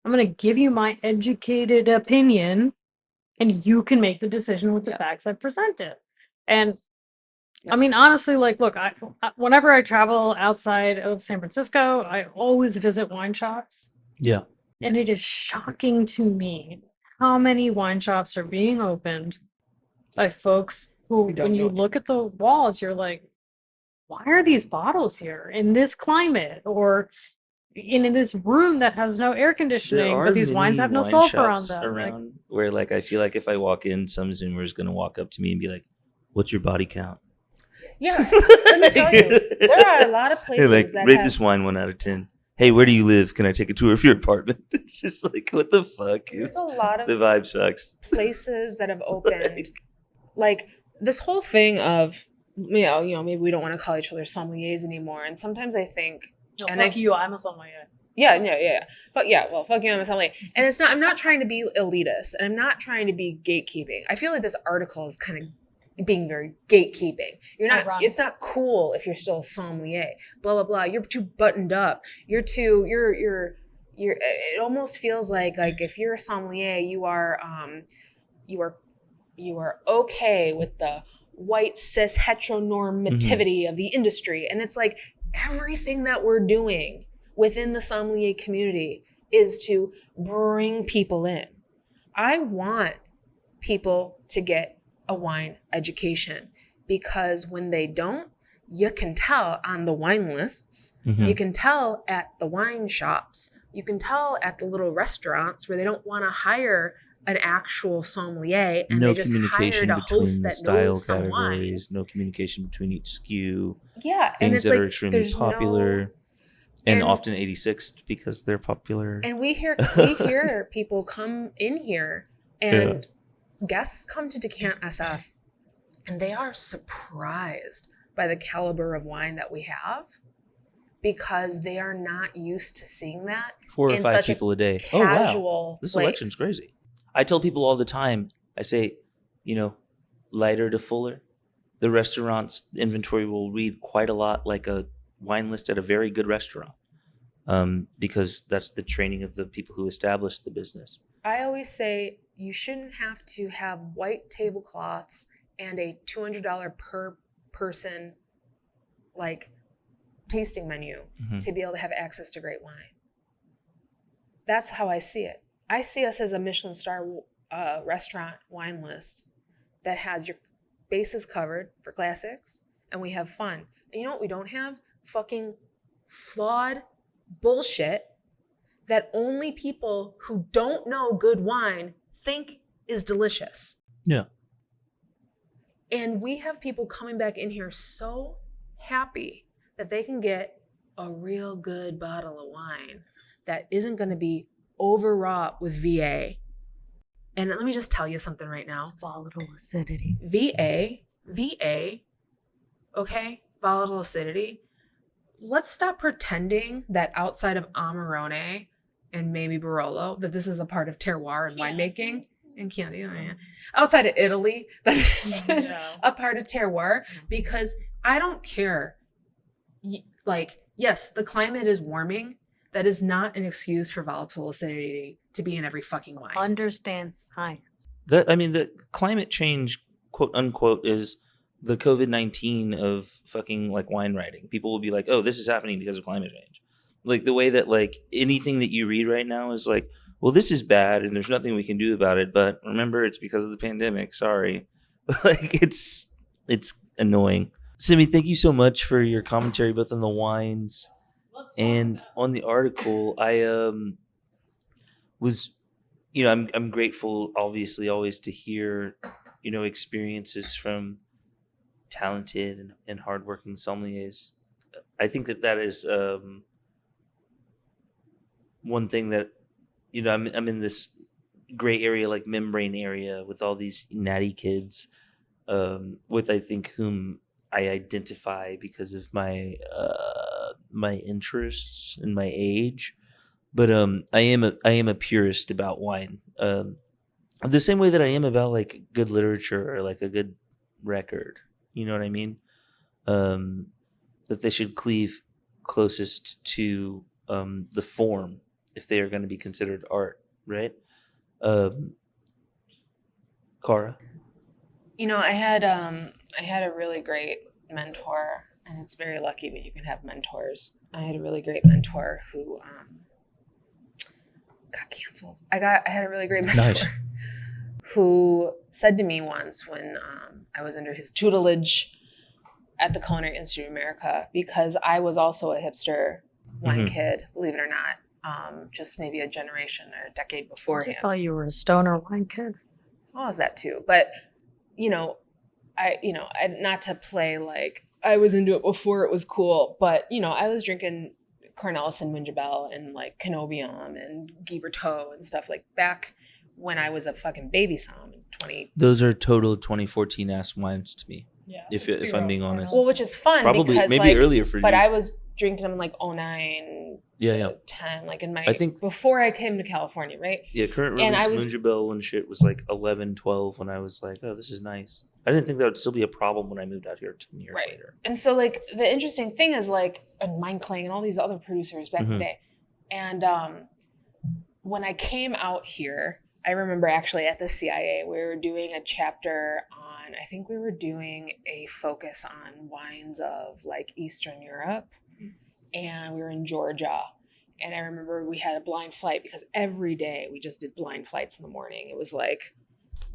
I'm going to give you my educated opinion and you can make the decision with the facts I presented. And I mean, honestly, like, look, whenever I travel outside of San Francisco, I always visit wine shops. Yeah. And it is shocking to me how many wine shops are being opened by folks who, when you look at the walls, you're like, why are these bottles here in this climate or in this room that has no air conditioning, but these wines have no sulfur on them? Around where like I feel like if I walk in, some Zoomer is gonna walk up to me and be like, "What's your body count?" Yeah, let me tell you, there are a lot of places like, that rate this wine 1 out of 10. Hey, where do you live? Can I take a tour of your apartment? It's just like, what the fuck? There's a lot of the vibe sucks. Places that have opened, like this whole thing of maybe we don't want to call each other sommeliers anymore. And sometimes I think, I'm a sommelier. Yeah. But well, fuck you, I'm a sommelier. And I'm not trying to be elitist and I'm not trying to be gatekeeping. I feel like this article is kind of being very gatekeeping. You're not. Ironic. It's not cool if you're still a sommelier. Blah blah blah. You're too buttoned up. You're too. You're. It almost feels like if you're a sommelier, you are okay with the white cis heteronormativity of the industry, and it's like everything that we're doing within the sommelier community is to bring people in. I want people to get a wine education, because when they don't, you can tell on the wine lists, you can tell at the wine shops, you can tell at the little restaurants where they don't want to hire an actual sommelier, and no they just communication hired a host between the that style knows some wine. categories, no communication between each SKU, Yeah, and things it's that like are extremely there's popular and often 86 because they're popular. And we hear people come in here, and guests come to DECANTsf, and they are surprised by the caliber of wine that we have, because they are not used to seeing that 4 or in 5 such people a day. casual This place. election's crazy. I tell people all the time, I say, lighter to fuller. The restaurant's inventory will read quite a lot like a wine list at a very good restaurant, because that's the training of the people who established the business. I always say you shouldn't have to have white tablecloths and a $200 per person tasting menu to be able to have access to great wine. That's how I see it. I see us as a Michelin star restaurant wine list that has your bases covered for classics, and we have fun. And you know what we don't have? Fucking flawed bullshit that only people who don't know good wine think is delicious. Yeah. And we have people coming back in here so happy that they can get a real good bottle of wine that isn't going to be overwrought with VA. And let me just tell you something right now. It's volatile acidity. VA, okay? Volatile acidity. Let's stop pretending that outside of Amarone and maybe Barolo, that this is a part of terroir and winemaking. And Chianti, outside of Italy, that this is a part of terroir, because I don't care. Yes, the climate is warming. That is not an excuse for volatile acidity to be in every fucking wine. Understand science. The climate change, quote unquote, is the COVID-19 of fucking wine writing. People will be like, oh, this is happening because of climate change. The way that anything that you read right now is well, this is bad and there's nothing we can do about it, but remember, it's because of the pandemic. Sorry. It's annoying. Simi, thank you so much for your commentary both on the wines and on the article. I was, I'm grateful, obviously, always to hear, experiences from talented and hardworking sommeliers. I think that is one thing that, I'm in this gray area, membrane area with all these natty kids, with I think whom I identify because of my my interests and my age. But I am a purist about wine. The same way that I am about good literature or a good record. You know what I mean? That they should cleave closest to the form if they are going to be considered art, right? Cara? I had a really great mentor, and it's very lucky when you can have mentors. I had a really great mentor who got canceled. I had a really great mentor who said to me once when I was under his tutelage at the Culinary Institute of America, because I was also a hipster wine kid, believe it or not, just maybe a generation or a decade beforehand. I just thought you were a stoner wine kid. Oh, I was that too. But, I not to play I was into it before it was cool, but, I was drinking Cornelis and Munjabel and Canobium and Guy Berthaud and stuff back when I was a fucking baby somm in 20. Those are total 2014 ass wines to me. Yeah. If I'm being honest. Well, which is fun Probably because maybe earlier for you. But I was drinking them in 09, Yeah. 10, like in I think before I came to California, right? Yeah, current And release Moonjabel and shit was like 11, 12 when I was like, oh, this is nice. I didn't think that would still be a problem when I moved out here 10 years later. And so like the interesting thing is like, and Mind Clang and all these other producers back in the day. And when I came out here, I remember actually at the CIA, we were doing a chapter on, I think we were doing a focus on wines of like Eastern Europe. And we were in Georgia. And I remember we had a blind flight because every day we just did blind flights in the morning. It was like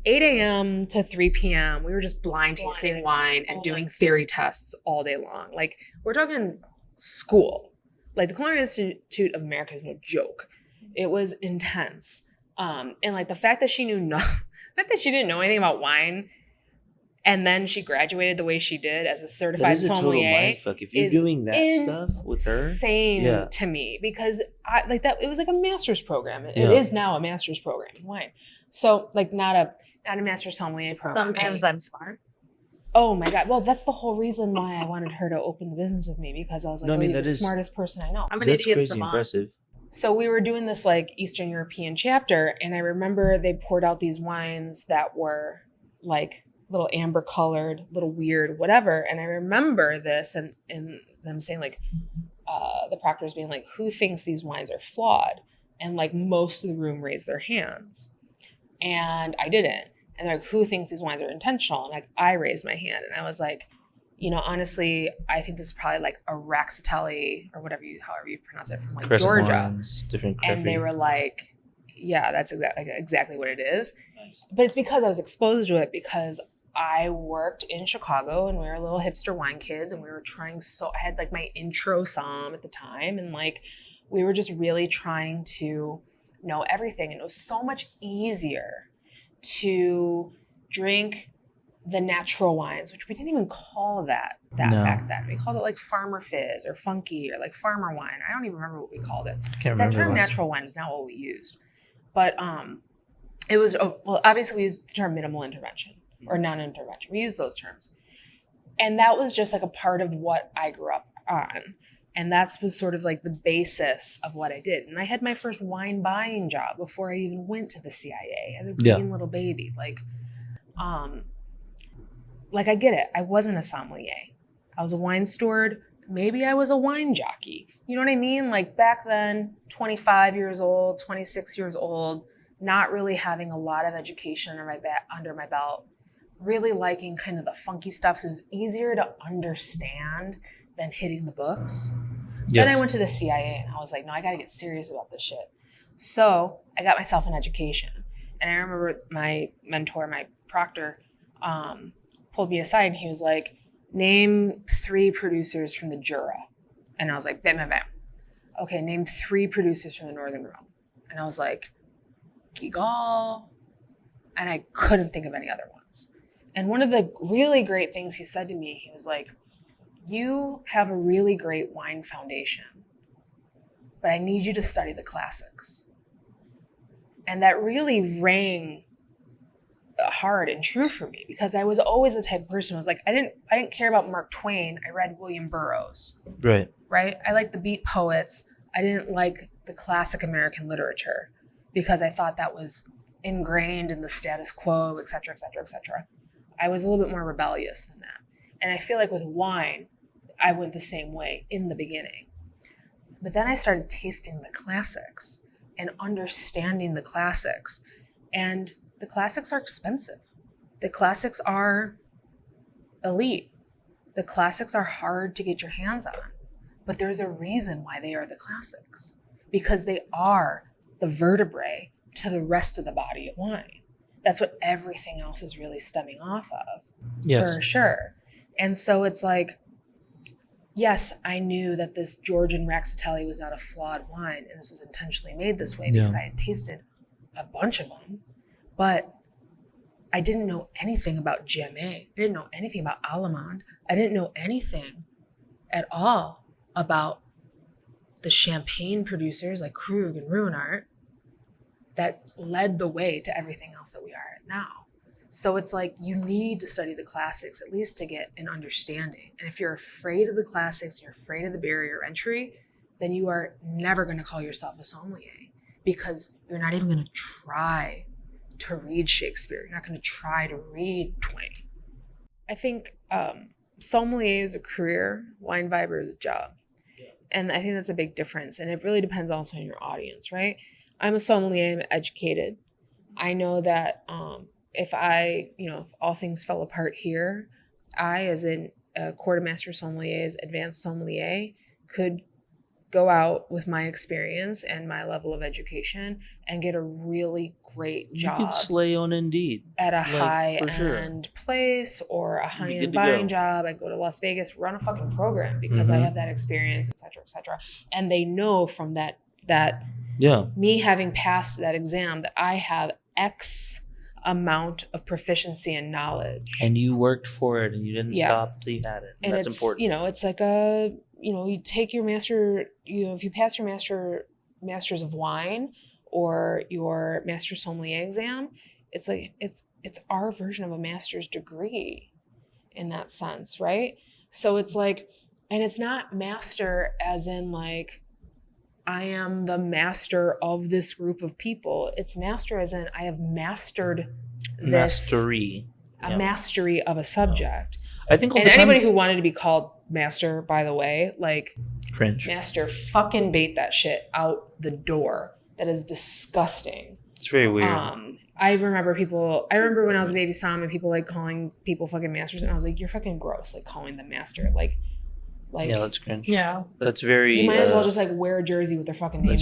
8 a.m. to 3 p.m. We were just blind tasting wine and doing theory tests all day long. Like, we're talking school. Like, the Culinary Institute of America is no joke. It was intense. And like the fact that she didn't know anything about wine, and then she graduated the way she did as a certified sommelier. Total mindfuck. If you're doing that stuff with her, insane to me, because I like that. It was like a master's program. It is now a master's program in wine. So like not a master's sommelier program. Sometimes I'm smart. Oh my God. Well, that's the whole reason why I wanted her to open the business with me, because I was like, you're the smartest person I know. I'm an idiot crazy savant. Impressive. So we were doing this like Eastern European chapter, and I remember they poured out these wines that were like little amber colored, little weird, whatever. And I remember this and them saying like, the proctors being like, who thinks these wines are flawed? And like most of the room raised their hands. And I didn't. And they're like, who thinks these wines are intentional? And like, I raised my hand and I was like, honestly, I think this is probably like a Raxatelli or however you pronounce it, from like Crescent Georgia. Wines, different and they were like, yeah, that's exactly what it is. Nice. But it's because I was exposed to it, because I worked in Chicago and we were little hipster wine kids, and we were trying I had like my intro Somm at the time, and like we were just really trying to know everything. And it was so much easier to drink the natural wines, which we didn't even call that back then. We called it like farmer fizz or funky or like farmer wine. I don't even remember what we called it. That term natural wine is not what we used. But it was, obviously we used the term minimal intervention or non-intervention. We use those terms. And that was just like a part of what I grew up on. And that was sort of like the basis of what I did. And I had my first wine buying job before I even went to the CIA as a green little baby. Like I get it. I wasn't a sommelier. I was a wine steward. Maybe I was a wine jockey. You know what I mean? Like back then, 25 years old, 26 years old, not really having a lot of education under my belt. Really liking kind of the funky stuff. So it was easier to understand than hitting the books. Yes. Then I went to the CIA and I was like, no, I got to get serious about this shit. So I got myself an education. And I remember my mentor, my proctor, pulled me aside and he was like, name 3 producers from the Jura. And I was like, bam, bam, bam. Okay, name 3 producers from the Northern Rhone. And I was like, Gigal. And I couldn't think of any other ones. And one of the really great things he said to me, he was like, you have a really great wine foundation, but I need you to study the classics. And that really rang hard and true for me, because I was always the type of person who was like, I didn't care about Mark Twain. I read William Burroughs. Right. I liked the beat poets. I didn't like the classic American literature because I thought that was ingrained in the status quo, et cetera, et cetera, et cetera. I was a little bit more rebellious than that. And I feel like with wine, I went the same way in the beginning. But then I started tasting the classics and understanding the classics. And the classics are expensive. The classics are elite. The classics are hard to get your hands on. But there's a reason why they are the classics. Because they are the vertebrae to the rest of the body of wine. That's what everything else is really stemming off of. Yes. For sure. And so it's like, yes, I knew that this Georgian Raxatelli was not a flawed wine, and this was intentionally made this way because I had tasted a bunch of them, but I didn't know anything about Gamay. I didn't know anything about Allemande. I didn't know anything at all about the champagne producers like Krug and Ruinart that led the way to everything else that we are at now. So it's like you need to study the classics at least to get an understanding. And if you're afraid of the classics, you're afraid of the barrier of entry, then you are never going to call yourself a sommelier, because you're not even going to try to read Shakespeare. You're not going to try to read Twain. I think sommelier is a career, wine viber is a job. And I think that's a big difference. And it really depends also on your audience, right? I'm a sommelier, I'm educated. I know that if all things fell apart here, I, as a quartermaster sommelier, advanced sommelier, could go out with my experience and my level of education and get a really great job. You could slay on Indeed at a high-end place or a high-end buying job. I go to Las Vegas, run a fucking program because I have that experience, et cetera, et cetera. And they know from that me having passed that exam that I have X amount of proficiency and knowledge. And you worked for it and you didn't stop till you had it. And that's important. It's like you take your master, if you pass your master's of wine or your master sommelier exam, it's like, it's our version of a master's degree in that sense, right? So it's like, and it's not master as in like, I am the master of this group of people. It's master as in I have mastered mastery of a subject. I think anybody who wanted to be called master, by the way, like cringe. Master, fucking bait that shit out the door. That is disgusting. It's very weird. I remember when I was a baby Somm and people like calling people fucking masters, and I was like, you're fucking gross, like calling them master. Like yeah, that's cringe. Yeah, that's very. You might as well just like wear a jersey with their fucking name.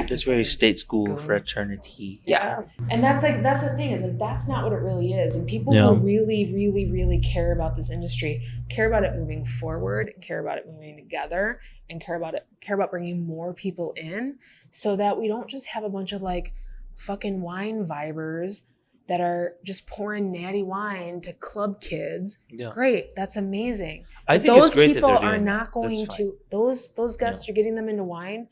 That's very state school fraternity. Yeah, and that's the thing is like that's not what it really is. And people who really, really, really care about this industry care about it moving forward, care about it moving together, and care about bringing more people in, so that we don't just have a bunch of like fucking wine vibers that are just pouring Natty Wine to club kids. Yeah. Great. That's amazing. I think those people are not going to, those guests, you're getting them into wine,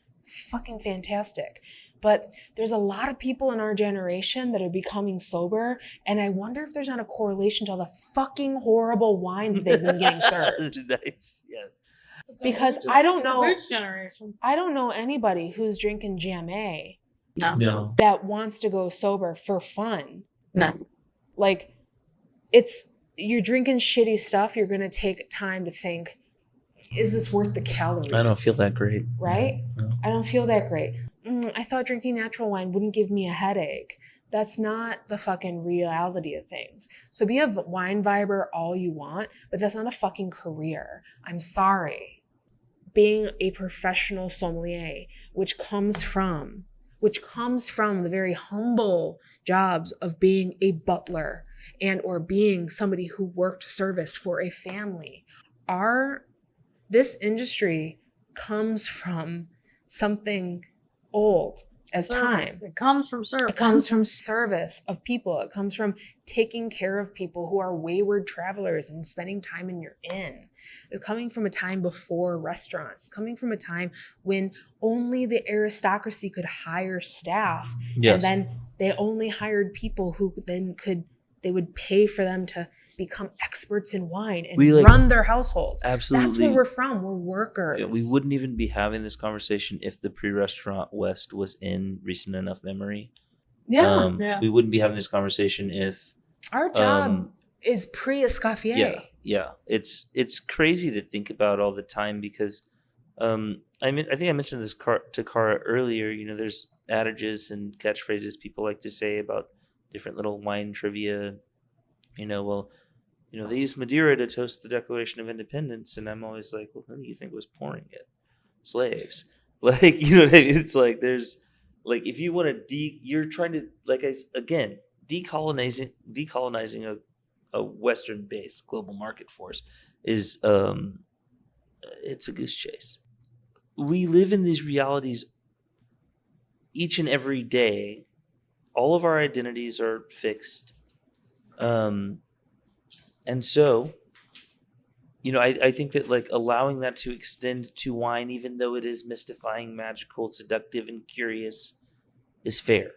fucking fantastic. But there's a lot of people in our generation that are becoming sober, and I wonder if there's not a correlation to all the fucking horrible wines that they've been getting served. Nice. Yeah. Because I don't know. Which generation? I don't know anybody who's drinking Jam-A No. that wants to go sober for fun. No. Like, you're drinking shitty stuff. You're going to take time to think, is this worth the calories? I don't feel that great. Right? No. I don't feel that great. I thought drinking natural wine wouldn't give me a headache. That's not the fucking reality of things. So be a wine viber all you want, but that's not a fucking career. I'm sorry. Being a professional sommelier, which comes from the very humble jobs of being a butler and or being somebody who worked service for a family. This industry comes from something old as time. It comes from service. It comes from service of people. It comes from taking care of people who are wayward travelers and spending time in your inn. It's coming from a time before restaurants, coming from a time when only the aristocracy could hire staff. Yes. And then they only hired people who then they would pay for them to become experts in wine and run their households. Absolutely. That's where we're from. We're workers. Yeah, we wouldn't even be having this conversation if the pre-restaurant West was in recent enough memory. Yeah. We wouldn't be having this conversation if our job is pre-Escoffier. Yeah. It's crazy to think about all the time because I think I mentioned this to Cara earlier. You know, there's adages and catchphrases people like to say about different little wine trivia. You know, they use Madeira to toast the Declaration of Independence, and I'm always like, well, who do you think was pouring it? Slaves. Like, you know what I mean? It's like there's like if you want to you're trying to decolonizing a Western-based global market force is it's a goose chase. We live in these realities each and every day. All of our identities are fixed. And so, you know, I think that like allowing that to extend to wine, even though it is mystifying, magical, seductive, and curious, is fair.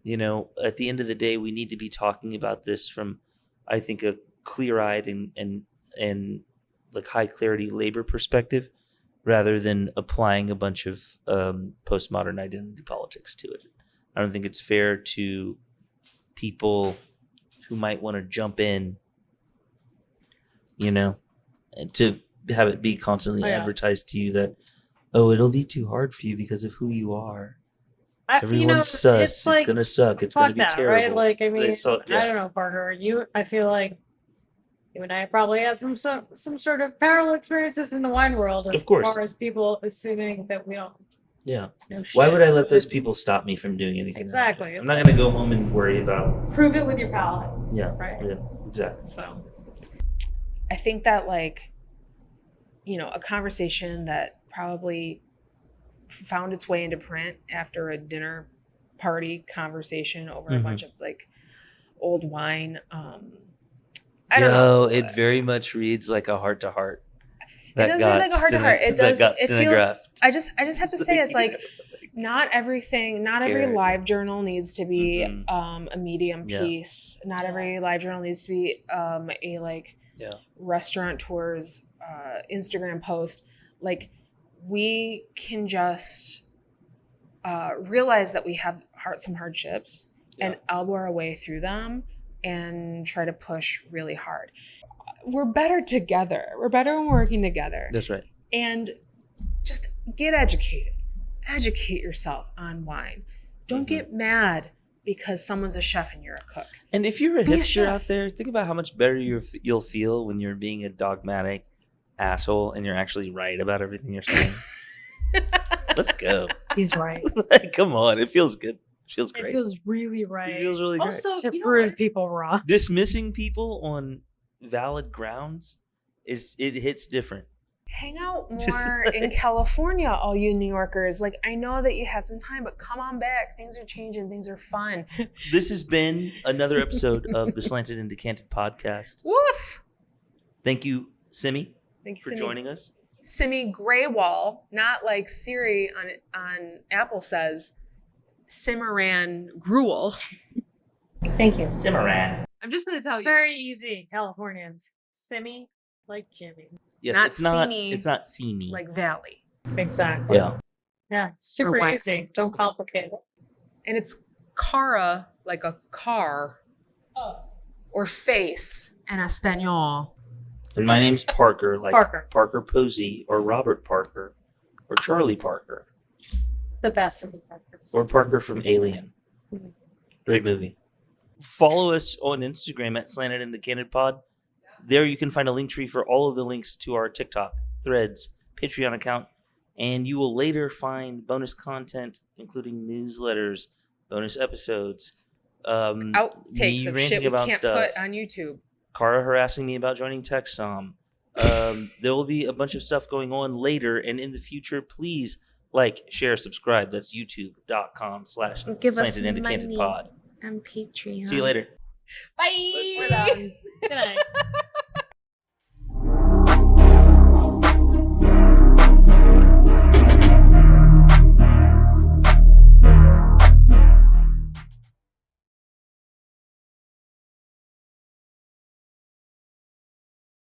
You know, at the end of the day, we need to be talking about this from, I think, a clear-eyed and like high clarity labor perspective. rather than applying a bunch of postmodern identity politics to it. I don't think it's fair to people who might want to jump in, and to have it be constantly advertised to you that, it'll be too hard for you because of who you are. Everyone's sus. It's gonna suck. It's gonna be terrible. Right? Like, I mean, I don't know, Parker. I feel like you and I probably had some sort of parallel experiences in the wine world. Of course. As far as people assuming that we don't. Yeah. know shit. Why would I let those people stop me from doing anything? Exactly. I'm not gonna go home and worry about. Prove it with your palate. Yeah. Right. Yeah. Exactly. So. I think that a conversation that probably found its way into print after a dinner party conversation over a bunch of old wine. I don't know. It very much reads like a heart to heart. It does read like a heart to heart. It does. It feels. I just have to say, it's like not every live journal needs to be a medium piece. Not every live journal needs to be a restaurateur's Instagram post. Like, we can just realize that we have some hardships and elbow our way through them and try to push really hard. We're better together. We're better when we're working together. That's right. And just get educated. Educate yourself on wine. Don't get mad because someone's a chef and you're a cook. And if you're a hipster out there, think about how much better you'll feel when you're being a dogmatic asshole and you're actually right about everything you're saying. Let's go. He's right. Come on. It feels good. It feels great. It feels really right. It feels really great. Also, to prove people wrong. Dismissing people on valid grounds it hits different. Hang out more in California, all you New Yorkers. Like, I know that you had some time, but come on back. Things are changing. Things are fun. This has been another episode of the Slanted and Decanted podcast. Woof. Thank you, Simi. Thank you, for Simi. joining us. Simi Grewal, not like Siri on Apple says, Cimarran Grewal. Thank you. Cimarran. I'm just going to tell It's you. very easy, Californians. Simi, like Jimmy. Yes, Not it's not. Simi, It's not Simi. like Valley. Exactly. Yeah. Yeah, super Or what? easy. Don't complicate it. And it's Cara, like a car, or face in Espanol. And my name's Parker, like Parker. Posey, or Robert Parker, or Charlie Parker, The best of the Parkers. or Parker from Alien. Great movie. Follow us on Instagram at Slanted and Decanted Pod. There you can find a link tree for all of the links to our TikTok, Threads, Patreon account, and you will later find bonus content, including newsletters, bonus episodes, Outtakes of shit we can't put on YouTube. Cara harassing me about joining Tech Somm. There will be a bunch of stuff going on later, and in the future, please like, share, subscribe. That's youtube.com/Slanted and Decanted Pod. On Patreon. See you later. Bye. We're done. Good night.